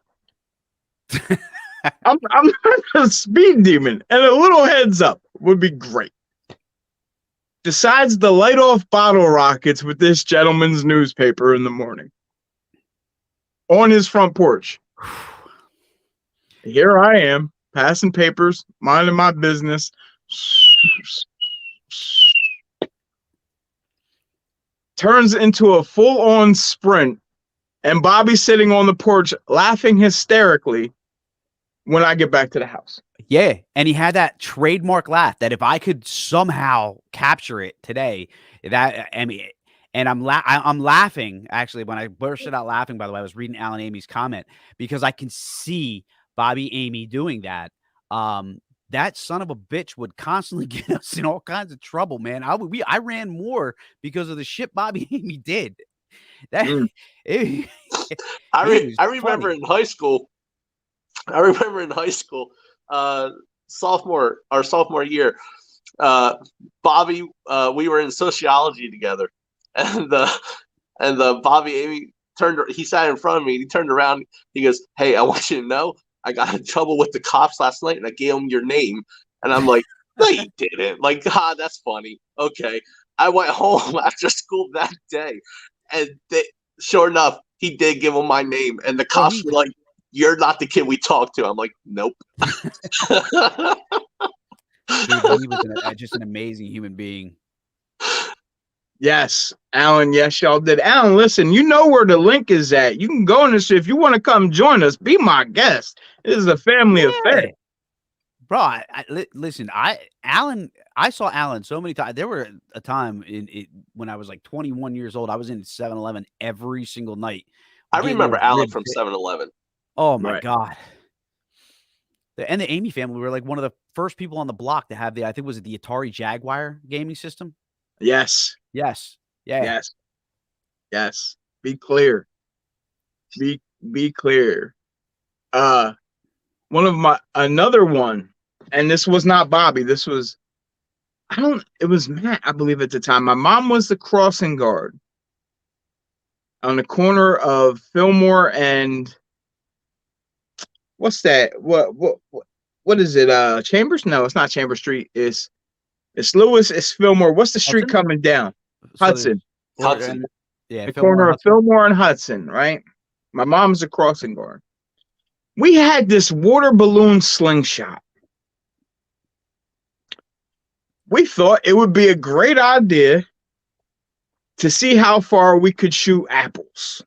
I'm not a speed demon, and a little heads up would be great. Decides to light off bottle rockets with this gentleman's newspaper in the morning on his front porch. Here I am, passing papers, minding my business. Turns into a full-on sprint, and Bobby's sitting on the porch laughing hysterically when I get back to the house. Yeah, and he had that trademark laugh that if I could somehow capture it today, And I'm laughing actually when I bursted out laughing. By the way, I was reading Alan Amy's comment because I can see Bobby Amy doing that. That son of a bitch would constantly get us in all kinds of trouble, man. I ran more because of the shit Bobby Amy did. That I remember in high school. I remember in high school, sophomore year, Bobby, we were in sociology together, and the Bobby Amy he sat in front of me, and he turned around, he goes, "Hey, I want you to know, I got in trouble with the cops last night, and I gave them your name." And I'm like, "No, you didn't." Like, that's funny. Okay. I went home after school that day, and sure enough, he did give him my name, and the cops were like, "You're not the kid we talked to." I'm like, "Nope." Dude, he was just an amazing human being. Yes, Alan. Yes, y'all did. Alan, listen, you know where the link is at. You can go in this if you want to come join us. Be my guest. This is a family affair. Bro, listen, I saw Alan so many times. There were a time when I was like 21 years old. I was in 7-Eleven every single night. I remember Alan from 7-Eleven. Oh my God. And the Amy family were like one of the first people on the block to have I think was it the Atari Jaguar gaming system? Yes. Yes. Yeah. Yes. Yes. Be clear. Be clear. Another one, and this was not Bobby. This was, it was Matt, I believe at the time. My mom was the crossing guard on the corner of Fillmore and what's that? What is it? Chambers? No, it's not Chambers Street. It's Lewis. It's Fillmore. What's the street coming down? Hudson. Hudson. Yeah, the corner of Fillmore and Hudson, right? My mom's a crossing guard. We had this water balloon slingshot. We thought it would be a great idea to see how far we could shoot apples.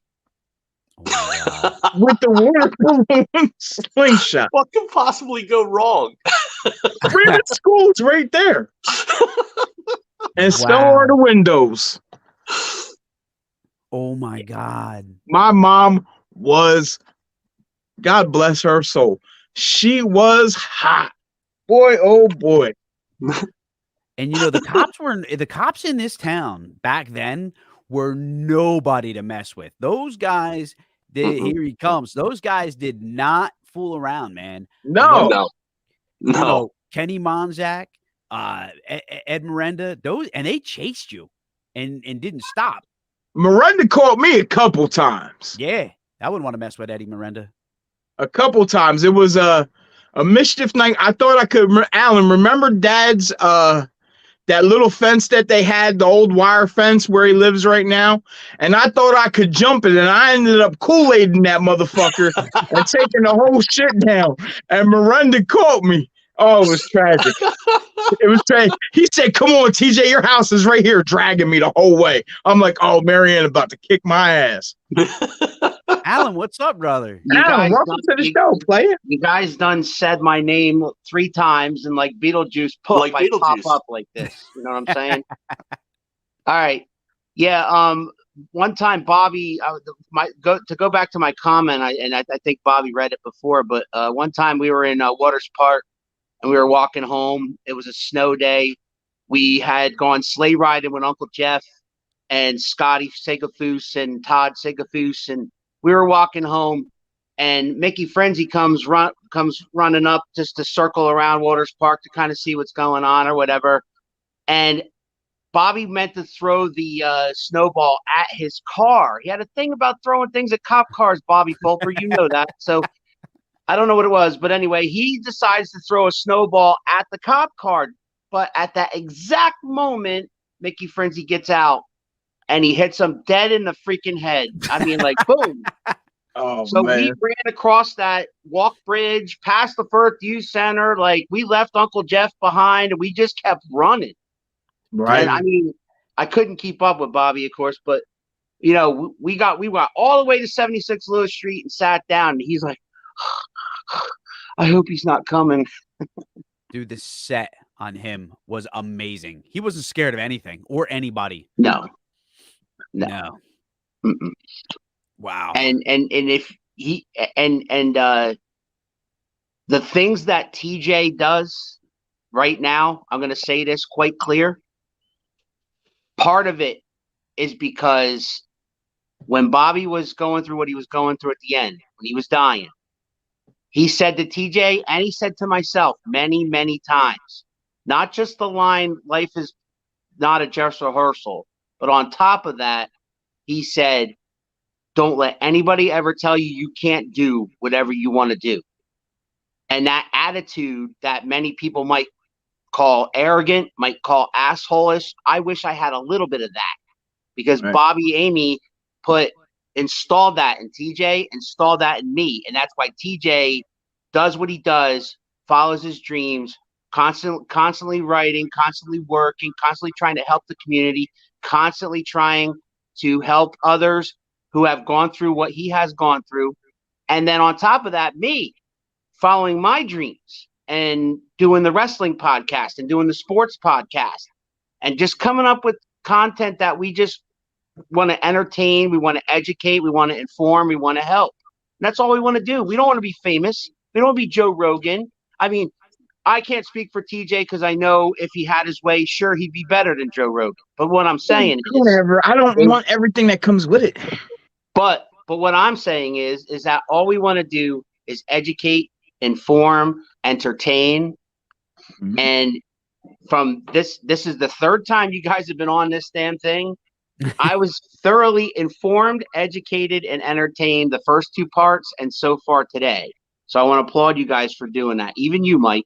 With the water balloon slingshot. What could possibly go wrong? Freeman School's right there. And so are the windows. Oh my God. My mom was, God bless her soul, she was hot. Boy, oh boy. And you know, the cops in this town back then were nobody to mess with. Those guys here he comes. Those guys did not fool around, man. No. You know, Kenny Monzak, Ed Miranda, and they chased you and didn't stop. Miranda caught me a couple times. Yeah, I wouldn't want to mess with Eddie Miranda. A couple times. It was a mischief night. I thought I could. Alan, remember Dad's that little fence that they had, the old wire fence where he lives right now? And I thought I could jump it, and I ended up Kool-Aiding that motherfucker and taking the whole shit down. And Miranda caught me. Oh, it was tragic. It was tragic. He said, "Come on, TJ, your house is right here," dragging me the whole way. I'm like, "Oh, Marianne about to kick my ass." Alan, what's up, brother? Alan, welcome to the show, player. You guys done said my name 3 times, and like Beetlejuice, pop up like this. You know what I'm saying? All right. Yeah. One time, Bobby, to go back to my comment, I think Bobby read it before, but one time we were in Waters Park, and we were walking home. It was a snow day. We had gone sleigh riding with Uncle Jeff and Scotty Segafoose and Todd Segafoose, and we were walking home, and Mickey Frenzy comes running up just to circle around Waters Park to kind of see what's going on or whatever. And Bobby meant to throw the snowball at his car. He had a thing about throwing things at cop cars, Bobby Fulper. You know that. So I don't know what it was, but anyway, he decides to throw a snowball at the cop car. But at that exact moment, Mickey Frenzy gets out, and he hits him dead in the freaking head. I mean, like, boom. Oh, so man. we ran across that walk bridge, past the Firth Youth Center. Like, we left Uncle Jeff behind, and we just kept running. Right. And I mean, I couldn't keep up with Bobby, of course, but you know, we got all the way to 76 Lewis Street and sat down, and he's like, "I hope he's not coming." Dude, the set on him was amazing. He wasn't scared of anything or anybody. No. No. Mm-mm. Wow. And if he and the things that TJ does right now, I'm going to say this quite clear. Part of it is because when Bobby was going through what he was going through at the end, when he was dying, he said to TJ, and he said to myself many, many times, not just the line, life is not a dress rehearsal, but on top of that, he said, don't let anybody ever tell you you can't do whatever you want to do. And that attitude that many people might call arrogant, might call assholish, I wish I had a little bit of that, because Right. Bobby Amy installed that in TJ, installed that in me. And that's why TJ does what he does, follows his dreams, constantly writing, constantly working, constantly trying to help the community, constantly trying to help others who have gone through what he has gone through. And then on top of that, me following my dreams and doing the wrestling podcast and doing the sports podcast and just coming up with content that we just want to entertain, we want to educate, we want to inform, we want to help. And that's all we want to do. We don't want to be famous. We don't want to be Joe Rogan. I mean, I can't speak for TJ because I know if he had his way, sure, he'd be better than Joe Rogan. But what I'm saying is, whatever. I don't want everything that comes with it. But what I'm saying is that all we want to do is educate, inform, entertain. Mhm. And from this is the third time you guys have been on this damn thing. I was thoroughly informed, educated, and entertained the first two parts, and so far today. So I want to applaud you guys for doing that. Even you, Mike.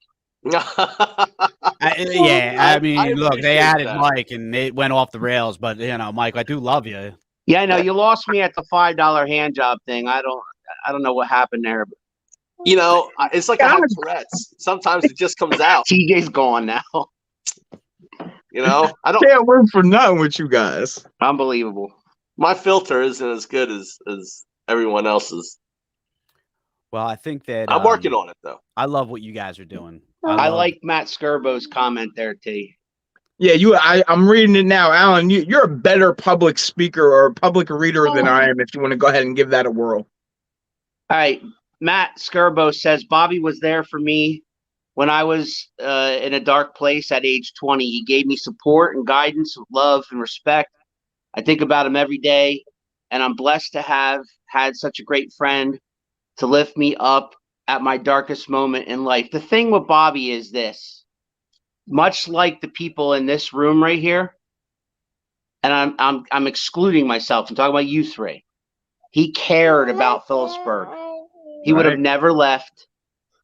I mean, look, they added that. Mike, and it went off the rails. But Mike, I do love you. Yeah, I know you lost me at the $5 hand job thing. I don't know what happened there. But It's like I have Tourette's. Sometimes it just comes out. TJ's gone now. I don't can't work for nothing with you guys. Unbelievable. My filter isn't as good as everyone else's. Well, I think that I'm working on it though. I love what you guys are doing. I like Matt Skirbo's comment there, T. Yeah, I'm reading it now, Alan. You're a better public speaker or public reader than I am. If you want to go ahead and give that a whirl. All right, Matt Skirbo says Bobby was there for me when I was in a dark place at age 20. He gave me support and guidance, love and respect. I think about him every day, and I'm blessed to have had such a great friend to lift me up at my darkest moment in life. The thing with Bobby is this. Much like the people in this room right here, and I'm excluding myself. I'm talking about you three. He cared about Phillipsburg. He would have never left.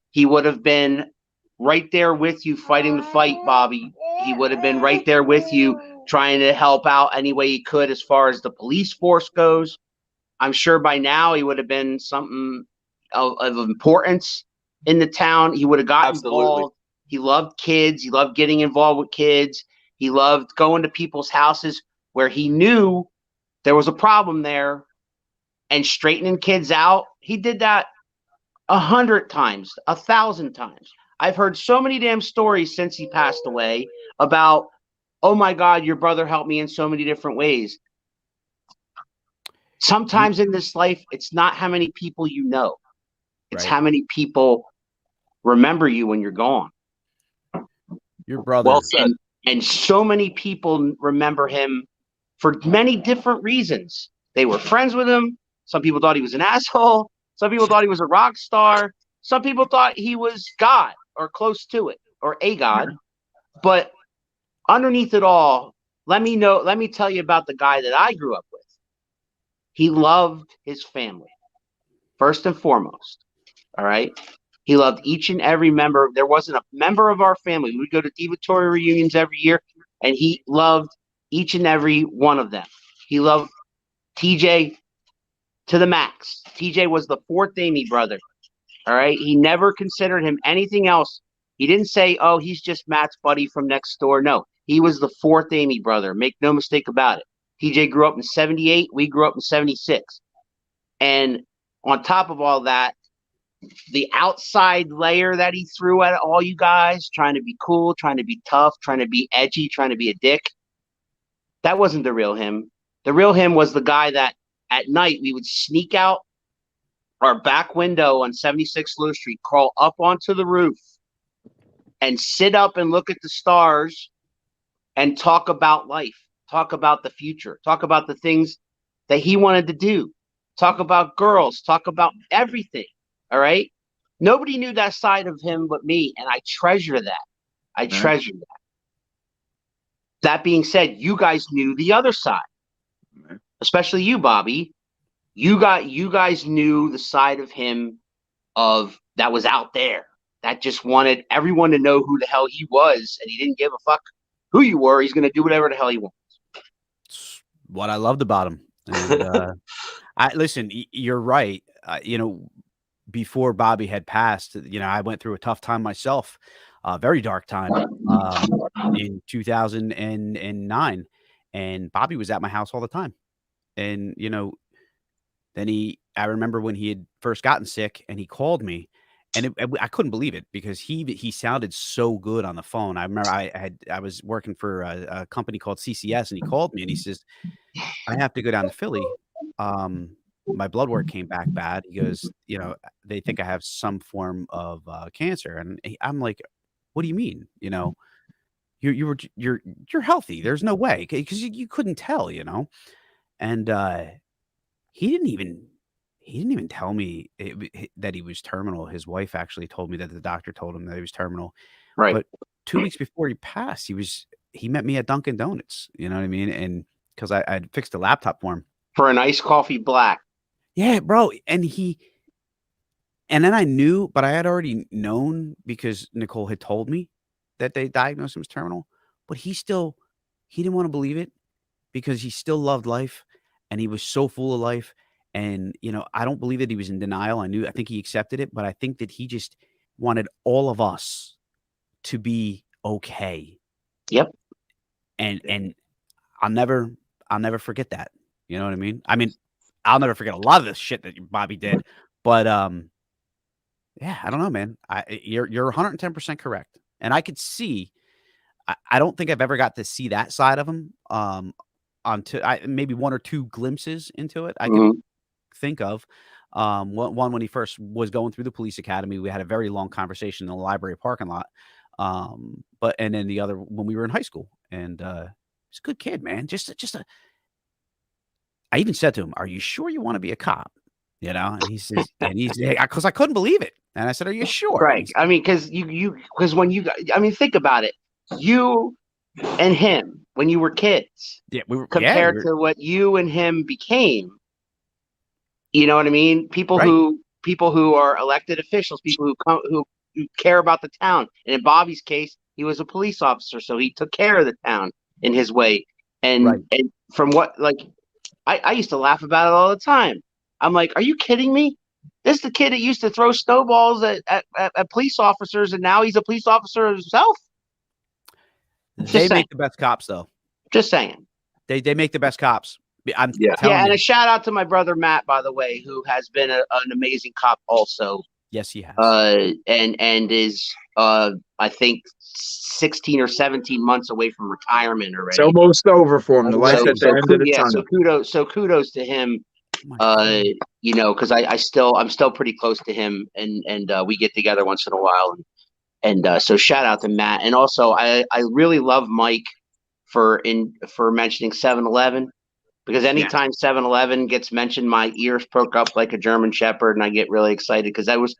He would have been right there with you fighting the fight, Bobby. He would have been right there with you trying to help out any way he could as far as the police force goes. I'm sure by now he would have been something of importance in the town. He would have gotten involved. He loved kids. He loved getting involved with kids. He loved going to people's houses where he knew there was a problem there and straightening kids out. He did that 100 times, 1,000 times. I've heard so many damn stories since he passed away about, oh my God, your brother helped me in so many different ways. Sometimes in this life, it's not how many people you know. It's how many people remember you when you're gone. Your brother. Well said. And so many people remember him for many different reasons. They were friends with him. Some people thought he was an asshole. Some people thought he was a rock star. Some people thought he was God or close to it or a God. But underneath it all, let me tell you about the guy that I grew up with. He loved his family, first and foremost. All right. He loved each and every member. There wasn't a member of our family. We would go to Divatory reunions every year, and he loved each and every one of them. He loved TJ to the max. TJ was the fourth Amy brother. All right. He never considered him anything else. He didn't say, oh, he's just Matt's buddy from next door. No, he was the fourth Amy brother. Make no mistake about it. TJ grew up in 78. We grew up in 76. And on top of all that, the outside layer that he threw at all you guys, trying to be cool, trying to be tough, trying to be edgy, trying to be a dick, that wasn't the real him. The real him was the guy that at night we would sneak out our back window on 76 Low Street, crawl up onto the roof, and sit up and look at the stars and talk about life, talk about the future, talk about the things that he wanted to do, talk about girls, talk about everything. All right. Nobody knew that side of him but me, and I treasure that. I treasure that. That being said, you guys knew the other side, especially you, Bobby. You guys knew the side of him that was out there, that just wanted everyone to know who the hell he was, and he didn't give a fuck who you were. He's going to do whatever the hell he wants. It's what I loved about him. And, listen, you're right. Before Bobby had passed, I went through a tough time myself, a very dark time in 2009. And Bobby was at my house all the time. And, then I remember when he had first gotten sick and he called me, and I couldn't believe it because he sounded so good on the phone. I remember I was working for a company called CCS, and he called me and he says, I have to go down to Philly. My blood work came back bad. He goes, they think I have some form of cancer. And I'm like, what do you mean? You're healthy. There's no way, because you couldn't tell, and he didn't even tell me that he was terminal. His wife actually told me that the doctor told him that he was terminal. Right. But 2 weeks before he passed, he met me at Dunkin' Donuts. You know what I mean? And because I'd fixed a laptop for him. For an iced coffee black. Yeah, bro. And then I knew, but I had already known because Nicole had told me that they diagnosed him as terminal. But he didn't want to believe it because he still loved life and he was so full of life. And, I don't believe that he was in denial. I think he accepted it, but I think that he just wanted all of us to be okay. Yep. And I'll never forget that. You know what I mean? I'll never forget a lot of the shit that Bobby did, but yeah, I don't know, man. You're 110% correct, and I could see. I don't think I've ever got to see that side of him. Maybe one or two glimpses into it I can think of. One when he first was going through the police academy, we had a very long conversation in the library parking lot. And then the other when we were in high school, and he's a good kid, man. I even said to him, "Are you sure you want to be a cop?" And he says, because I couldn't believe it, and I said, "Are you sure?" Right. Because think about it. You and him when you were kids, compared to what you and him became. You know what I mean? People who are elected officials, people who care about the town. And in Bobby's case, he was a police officer, so he took care of the town in his way. And from what I used to laugh about it all the time. I'm like, are you kidding me? This is the kid that used to throw snowballs at police officers, and now he's a police officer himself. They make the best cops, though. Just saying. They make the best cops. And a shout out to my brother Matt, by the way, who has been an amazing cop also. Yes, he has. And is I think 16 or 17 months away from retirement already. It's almost over for him. The light at the end of the tunnel. So kudos to him. Because I'm still pretty close to him, and we get together once in a while, and so shout out to Matt, and also I really love Mike for mentioning 7-Eleven, because anytime 7-Eleven gets mentioned, my ears perk up like a German Shepherd, and I get really excited because that was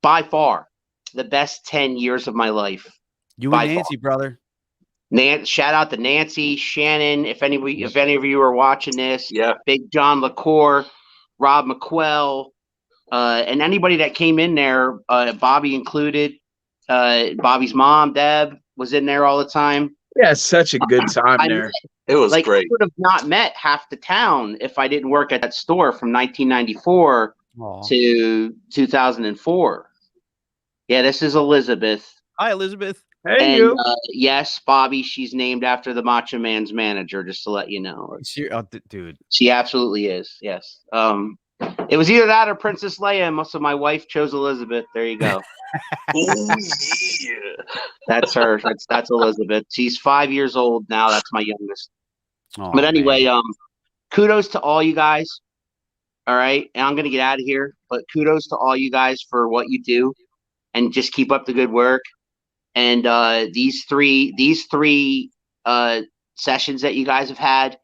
by far the best 10 years of my life. You and Nancy, brother. Shout out to Nancy, Shannon. If any of you are watching this, Big John LaCour, Rob McQuell, and anybody that came in there, Bobby included. Bobby's mom, Deb, was in there all the time. Yeah, such a good time there. It was great. I would have not met half the town if I didn't work at that store from 1994 to 2004. Yeah, this is Elizabeth. Hi, Elizabeth. Hey, you. Yes, Bobby. She's named after the Macho Man's manager, just to let you know. Dude. She absolutely is. Yes. It was either that or Princess Leia, so my wife chose Elizabeth. There you go. Oh, yeah. That's her. That's Elizabeth. She's 5 years old now. That's my youngest. But anyway, kudos to all you guys. All right. And I'm going to get out of here, but kudos to all you guys for what you do and just keep up the good work. And these three sessions that you guys have had,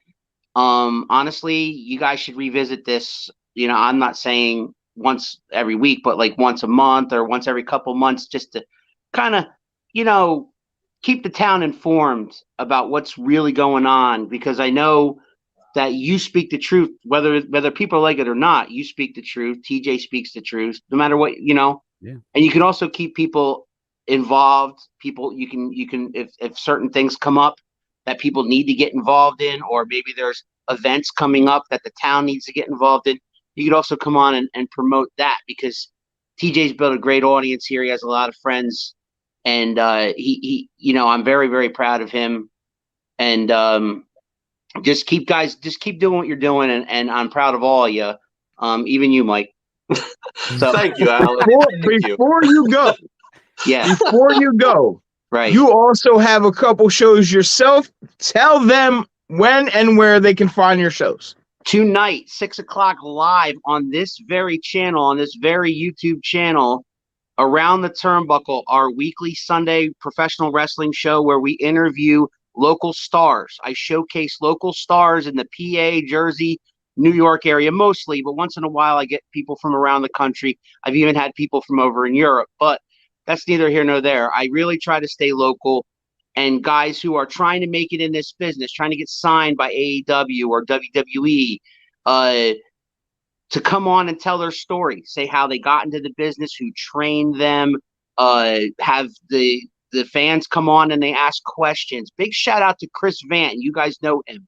honestly, you guys should revisit this. You know, I'm not saying once every week, but like once a month or once every couple months, just to kind of, you know, keep the town informed about what's really going on, because I know that you speak the truth, whether people like it or not. You speak the truth. TJ speaks the truth, no matter what, you know. Yeah. And you can also keep people involved. People, you can if certain things come up that people need to get involved in, or maybe there's events coming up that the town needs to get involved in, you could also come on and promote that, because TJ's built a great audience here. He has a lot of friends, and he you know, I'm very, very proud of him. And just keep doing what you're doing, and I'm proud of all of you, even you, Mike. So thank you, Alan. Before you go, before you go, right? You also have a couple shows yourself. Tell them when and where they can find your shows. Tonight, 6 o'clock live on this very channel, on this very YouTube channel, Around the Turnbuckle, our weekly Sunday professional wrestling show where we interview local stars. I showcase local stars in the PA, Jersey, New York area mostly, but once in a while I get people from around the country. I've even had people from over in Europe, but that's neither here nor there. I really try to stay local, and guys who are trying to make it in this business, trying to get signed by AEW or WWE, to come on and tell their story, say how they got into the business, who trained them, have the fans come on and they ask questions. Big shout out to Chris Vant. You guys know him.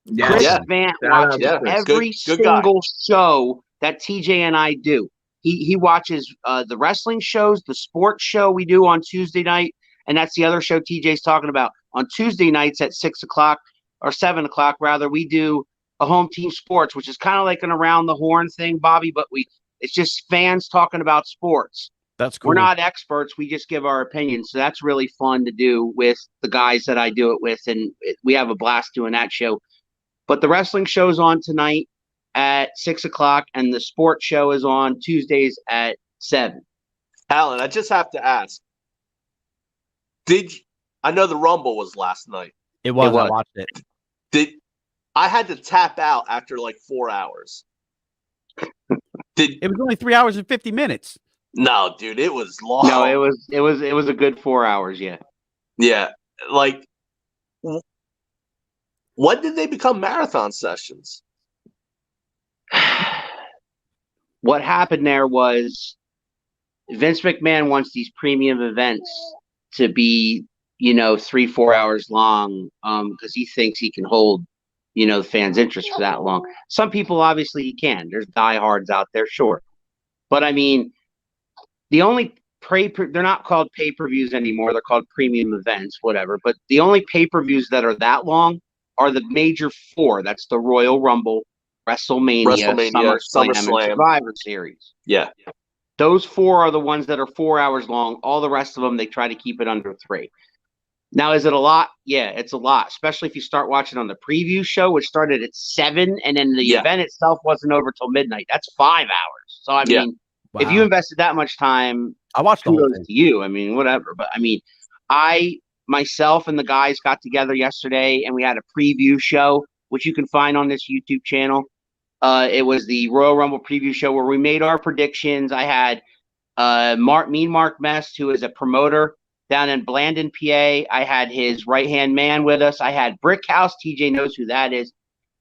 Yes. Chris Vant watches every single show that TJ and I do. He watches the wrestling shows, the sports show we do on Tuesday night, and that's the other show TJ's talking about. On Tuesday nights at 6 o'clock or 7 o'clock, rather, we do a Home Team Sports, which is kind of like an around the horn thing, Bobby, but it's just fans talking about sports. That's cool. We're not experts. We just give our opinions. So that's really fun to do with the guys that I do it with, and we have a blast doing that show. But the wrestling show's on tonight at 6 o'clock, and the sports show is on Tuesdays at 7. Alan, I just have to ask. I know the Rumble was last night. It was. I watched it. I had to tap out after like 4 hours. It was only 3 hours and 50 minutes. No, dude, it was long. No, it was a good 4 hours. Yeah. Yeah. Like, when did they become marathon sessions? What happened there was Vince McMahon wants these premium events to be, 3-4 hours long, because he thinks he can hold, the fans' interest for that long. Some people obviously he can. There's diehards out there, sure. But I mean, the only they're not called pay-per-views anymore. They're called premium events, whatever. But the only pay-per-views that are that long are the major four. That's the Royal Rumble, WrestleMania, SummerSlam, and Survivor Series. Yeah. Those four are the ones that are 4 hours long. All the rest of them, they try to keep it under 3. Now, is it a lot? Yeah, it's a lot, especially if you start watching on the preview show, which started at 7, and then the event itself wasn't over till midnight. That's 5 hours. So, I mean, if you invested that much time, I watched the whole thing. To you. I mean, whatever. But, I mean, myself and the guys got together yesterday, and we had a preview show, which you can find on this YouTube channel. It was the Royal Rumble preview show where we made our predictions. I had Mark Mest, who is a promoter down in Blandon, PA. I had his right-hand man with us. I had Brickhouse. TJ knows who that is.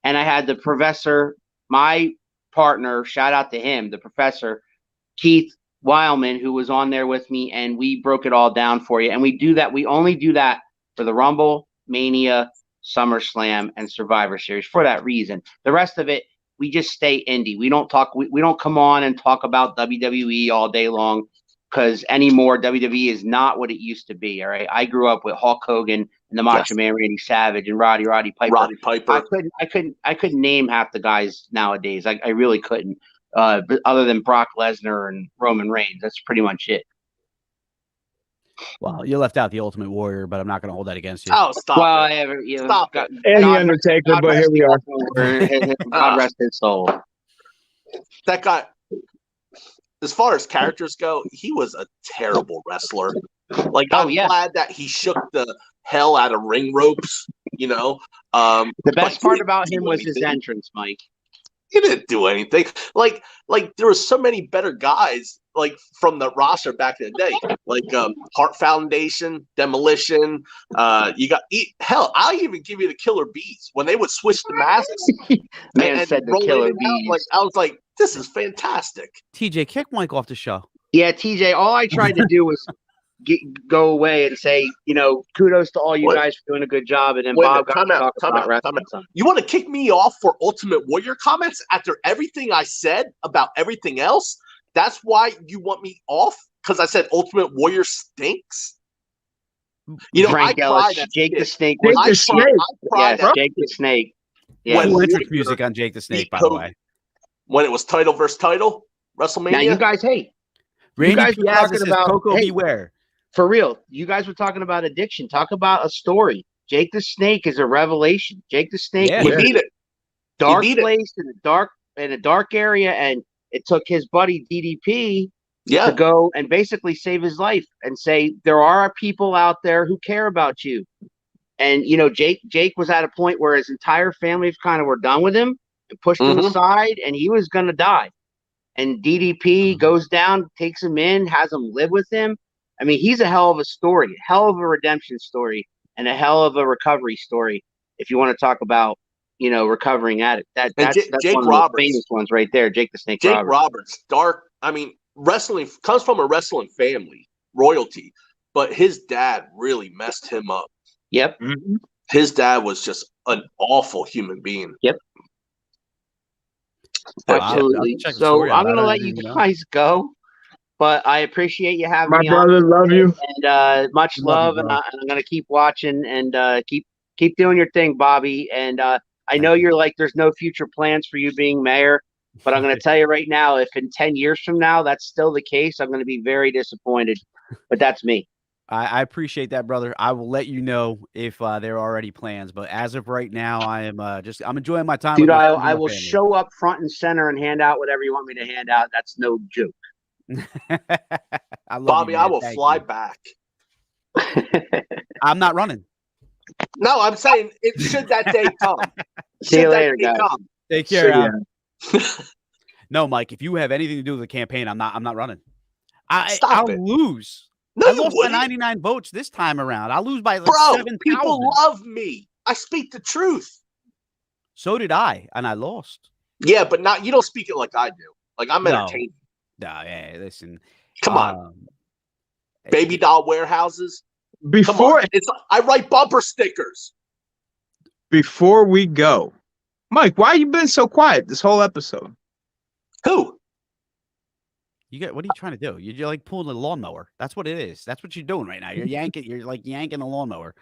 And I had the professor, my partner, shout out to him, the professor, Keith Weilman, who was on there with me, and we broke it all down for you. And we do that. We only do that for the Rumble, Mania, SummerSlam, and Survivor Series for that reason. The rest of it, we just stay indie. We don't talk. We don't come on and talk about WWE all day long, because anymore WWE is not what it used to be. All right, I grew up with Hulk Hogan and the Macho Man Randy Savage and Roddy Piper. I couldn't name half the guys nowadays. I really couldn't. But other than Brock Lesnar and Roman Reigns, that's pretty much it. Well, you left out the Ultimate Warrior, but I'm not going to hold that against you. Oh, stop Well, it. I haven't. You know, Stop God, it. And the God Undertaker, God but here rest we his are. soul, and God rest his soul. That guy, as far as characters go, he was a terrible wrestler. Like, I'm glad that he shook the hell out of ring ropes, you know. The best part about him was his entrance, Mike. He didn't do anything. Like there were so many better guys like from the roster back in the day, like Heart Foundation, Demolition. You got hell. I'll even give you the Killer Bees when they would switch the masks. Man said the Killer Bees. Like I was like, this is fantastic. TJ, kick Mike off the show. Yeah, TJ. All I tried to do was go away and say, you know, kudos to all you guys for doing a good job. And then Bob got to talk about wrestling. You want to kick me off for Ultimate Warrior comments after everything I said about everything else? That's why you want me off? Because I said Ultimate Warrior stinks? You know, Frank Ellis, Jake the Snake. Jake the Snake. Yes, Jake the Snake. Yeah. Cool entrance music on Jake the Snake, by the way. When it was title versus title, WrestleMania. Now you guys, Randy you guys were talking about Coco Beware. For real, you guys were talking about addiction. Talk about a story. Jake the Snake is a revelation. Jake the Snake was in a dark place in a dark area, and it took his buddy DDP to go and basically save his life and say there are people out there who care about you. And you know, Jake was at a point where his entire family kind of were done with him and pushed him aside, and he was gonna die. And DDP goes down, takes him in, has him live with him. I mean, he's a hell of a story, hell of a redemption story, and a hell of a recovery story. If you want to talk about, you know, recovering addict, that's Jake one Roberts, of the famous ones right there. Jake the Snake. Jake Roberts, dark. I mean, wrestling comes from a wrestling family, royalty, but his dad really messed him up. Yep. His dad was just an awful human being. Yep. Absolutely. So I'm gonna let you guys go. But I appreciate you having me on. My brother, love you. And much love. And I'm going to keep watching and keep doing your thing, Bobby. And I know you're like, there's no future plans for you being mayor. But I'm going to tell you right now, if in 10 years from now that's still the case, I'm going to be very disappointed. But that's me. I appreciate that, brother. I will let you know if there are already plans. But as of right now, I'm enjoying my time. Dude, I will show up front and center and hand out whatever you want me to hand out. That's no joke. Bobby, I will fly back. I'm not running. No, I'm saying it should that day come. See you later, guys. Take care. No, Mike, if you have anything to do with the campaign, I'm not running. I'll lose. No, I lost by 99 votes this time around. I'll lose by like 7,000. People love me. I speak the truth. So did I, and I lost. Yeah, but you don't speak it like I do. Like I'm entertaining. No, yeah, listen. Come on. Baby doll warehouses. I write bumper stickers. Before we go, Mike, why you been so quiet this whole episode? Who? What are you trying to do? You're like pulling a lawnmower. That's what it is. That's what you're doing right now. You're yanking. You're like yanking a lawnmower.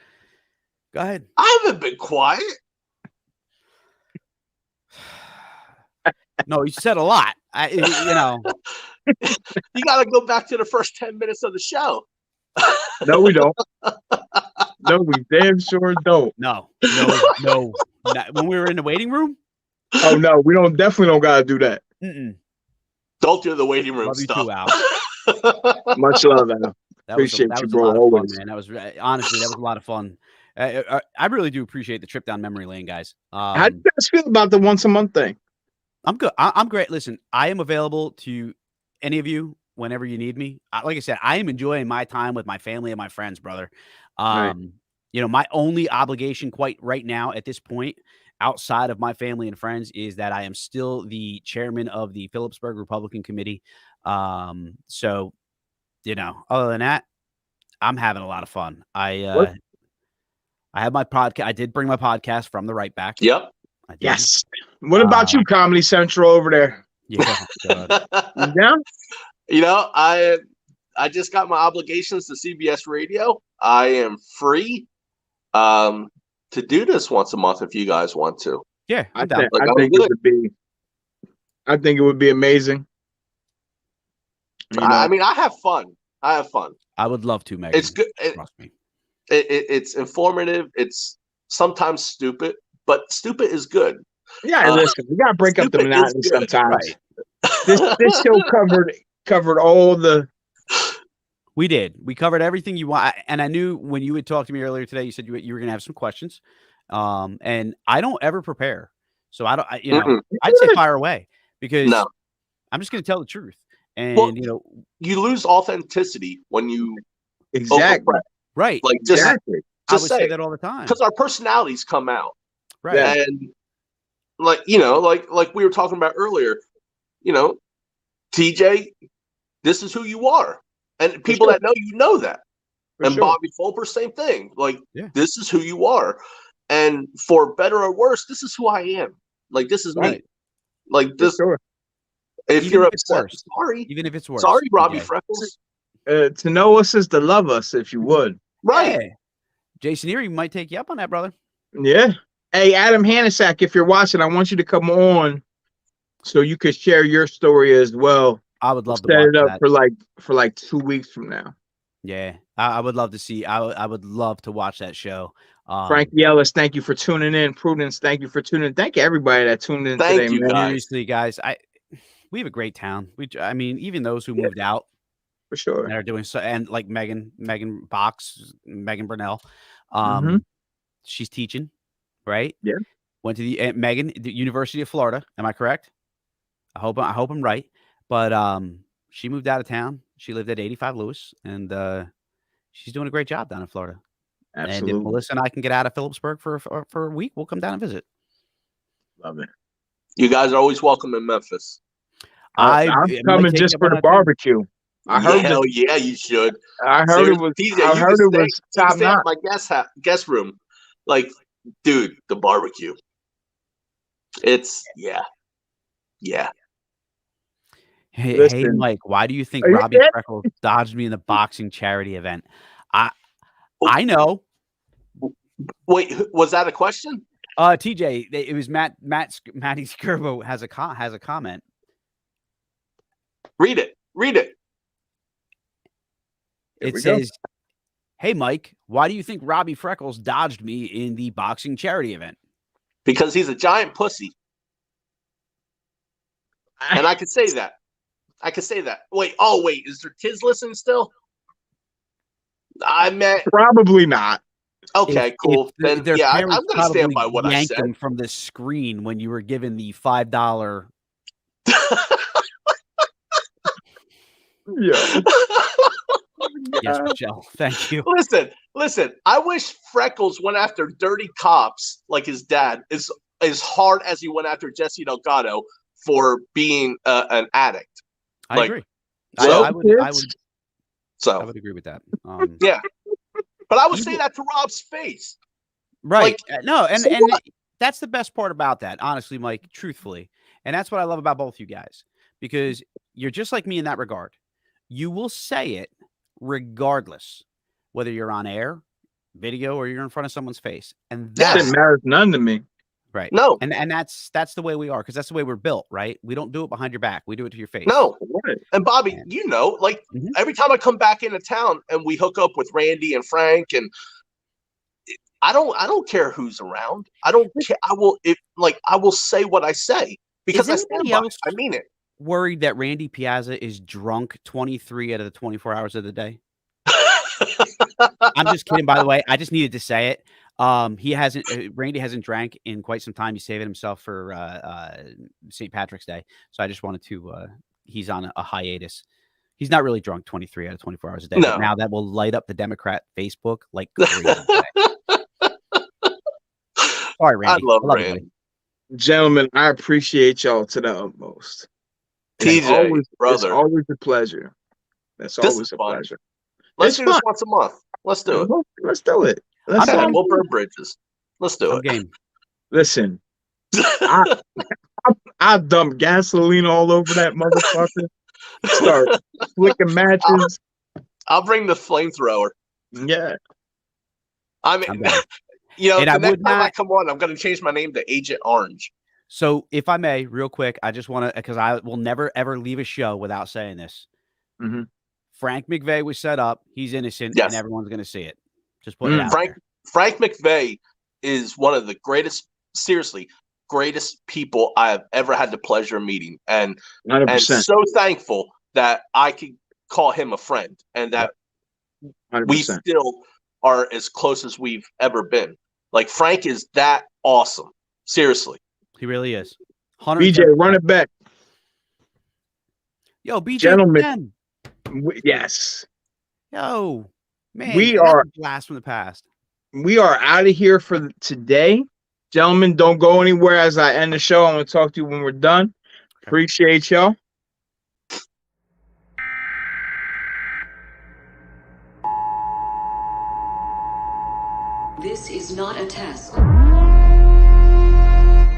Go ahead. I haven't been quiet. No, you said a lot. You know. You got to go back to the first 10 minutes of the show. No, we don't. No, we damn sure don't. No. When we were in the waiting room? Oh, no, we definitely don't got to do that. Don't do the waiting room love stuff. You too, Al. Much love, Al. Appreciate you, bro. Always, man. That was honestly, that was a lot of fun. I really do appreciate the trip down memory lane, guys. How do you guys feel about the once a month thing? I'm good. I'm great. Listen, I am available to any of you whenever you need me. Like I said, I am enjoying my time with my family and my friends, brother. Right. You know, my only obligation quite right now at this point, outside of my family and friends, is that I am still the chairman of the Phillipsburg Republican Committee. So, you know, other than that, I'm having a lot of fun. I have my podcast. I did bring my podcast from the right back. Yep. Yes. What about you, Comedy Central over there? Yeah. Yeah. You know, I just got my obligations to CBS Radio. I am free to do this once a month if you guys want to. Yeah, I think it would be amazing. I mean, I have fun. I have fun. I would love to, Megan. It's good. Trust me. It's informative. It's sometimes stupid, but stupid is good. Yeah, listen, we gotta break up the monotony sometimes. Right. This show covered all the. We did. We covered everything you want, and I knew when you had talked to me earlier today, you said you were going to have some questions, and I don't ever prepare, so I don't. I'd say fire away because I'm just going to tell the truth, and you lose authenticity when you exactly right. Like just I would say that all the time because our personalities come out, right, and like we were talking about earlier, TJ, this is who you are. And people that know you know that. And Bobby Fulper, same thing. Like, this is who you are. And for better or worse, this is who I am. Like, this is me. Like, this. If even you're if it's upset, worse. sorry. Even if it's worse. Sorry, Robbie Freckles. To know us is to love us, if you would. Right. Yeah. Jason Erie might take you up on that, brother. Yeah. Hey, Adam Hanasak, if you're watching, I want you to come on so you could share your story as well. I would love to set watch it up that. for like 2 weeks from now. Yeah, I would love to see. I would love to watch that show. Frankie Ellis, thank you for tuning in. Prudence, thank you for tuning in. Thank you everybody that tuned in today, you, man. guys. Seriously, guys, we have a great town. I mean, even those who moved out for sure that are doing so, and like Megan Box, Megan Burnell, she's teaching, right? Yeah, went to the University of Florida. Am I correct? I hope I'm right. But she moved out of town. She lived at 85 Lewis, and she's doing a great job down in Florida. Absolutely. And if Melissa and I can get out of Phillipsburg for a week, we'll come down and visit. Love it. You guys are always welcome in Memphis. I'm coming just for the barbecue. I heard hell yeah, you should. I heard it was. I heard it was top notch. My guest room, like, dude, the barbecue. It's yeah. Hey, Mike, why do you think Robbie Freckles dodged me in the boxing charity event? I know. Wait, was that a question? TJ, it was Matty Skirbo has a comment. Read it. It says, "Hey, Mike, why do you think Robbie Freckles dodged me in the boxing charity event?" Because he's a giant pussy. And I can say that. Wait, is there kids listening still? Probably not. Okay, cool. Then I'm going to stand by what I said. Them from the screen when you were given the $5. Yeah. Yes, Michelle. Thank you. Listen. I wish Freckles went after dirty cops like his dad as hard as he went after Jesse Delgado for being an addict. I agree. So, I would agree with that. Yeah, but I would say that to Rob's face. Right. No, and that's the best part about that, honestly, Mike, truthfully. And that's what I love about both you guys, because you're just like me in that regard. You will say it regardless, whether you're on air, video, or you're in front of someone's face. And that matters none to me. Right. No. And that's the way we are, because that's the way we're built, right? We don't do it behind your back. We do it to your face. No. And Bobby, every time I come back into town and we hook up with Randy and Frank, and I don't care who's around. I don't care. I will say what I say because I stand by it. I mean it. Worried that Randy Piazza is drunk 23 out of the 24 hours of the day? I'm just kidding, by the way. I just needed to say it. Randy hasn't drank in quite some time. He's saving himself for St. Patrick's Day. So I just wanted to, he's on a hiatus. He's not really drunk 23 out of 24 hours a day. No. But now that will light up the Democrat Facebook like crazy. Sorry, Randy. I love Randy. Gentlemen, I appreciate y'all to the utmost. TJ, brother. It's always a pleasure. That's always a pleasure. Let's do this once a month. Let's do it. Let's do it. We'll burn bridges. Let's do it. Game. Listen, I dump gasoline all over that motherfucker. Start flicking matches. I'll bring the flamethrower. Yeah. I mean, the next time I come on, I'm going to change my name to Agent Orange. So, if I may, real quick, I just want to, because I will never, ever leave a show without saying this. Mm-hmm. Frank McVeigh was set up. He's innocent, Yes. and everyone's going to see it. Just put it out Frank there. Frank McVeigh is one of the greatest, seriously, greatest people I have ever had the pleasure of meeting, and 100%. so thankful that I could call him a friend, and that 100%. we still are as close as we've ever been. Like, Frank is that awesome. Seriously. He really is. BJ, run it back. Yo, BJ, Gentlemen. Yes. Yo, man, We that's are a blast from the past. We are out of here for today. Gentlemen, don't go anywhere as I end the show. I'm going to talk to you when we're done. Okay. Appreciate y'all. This is not a test.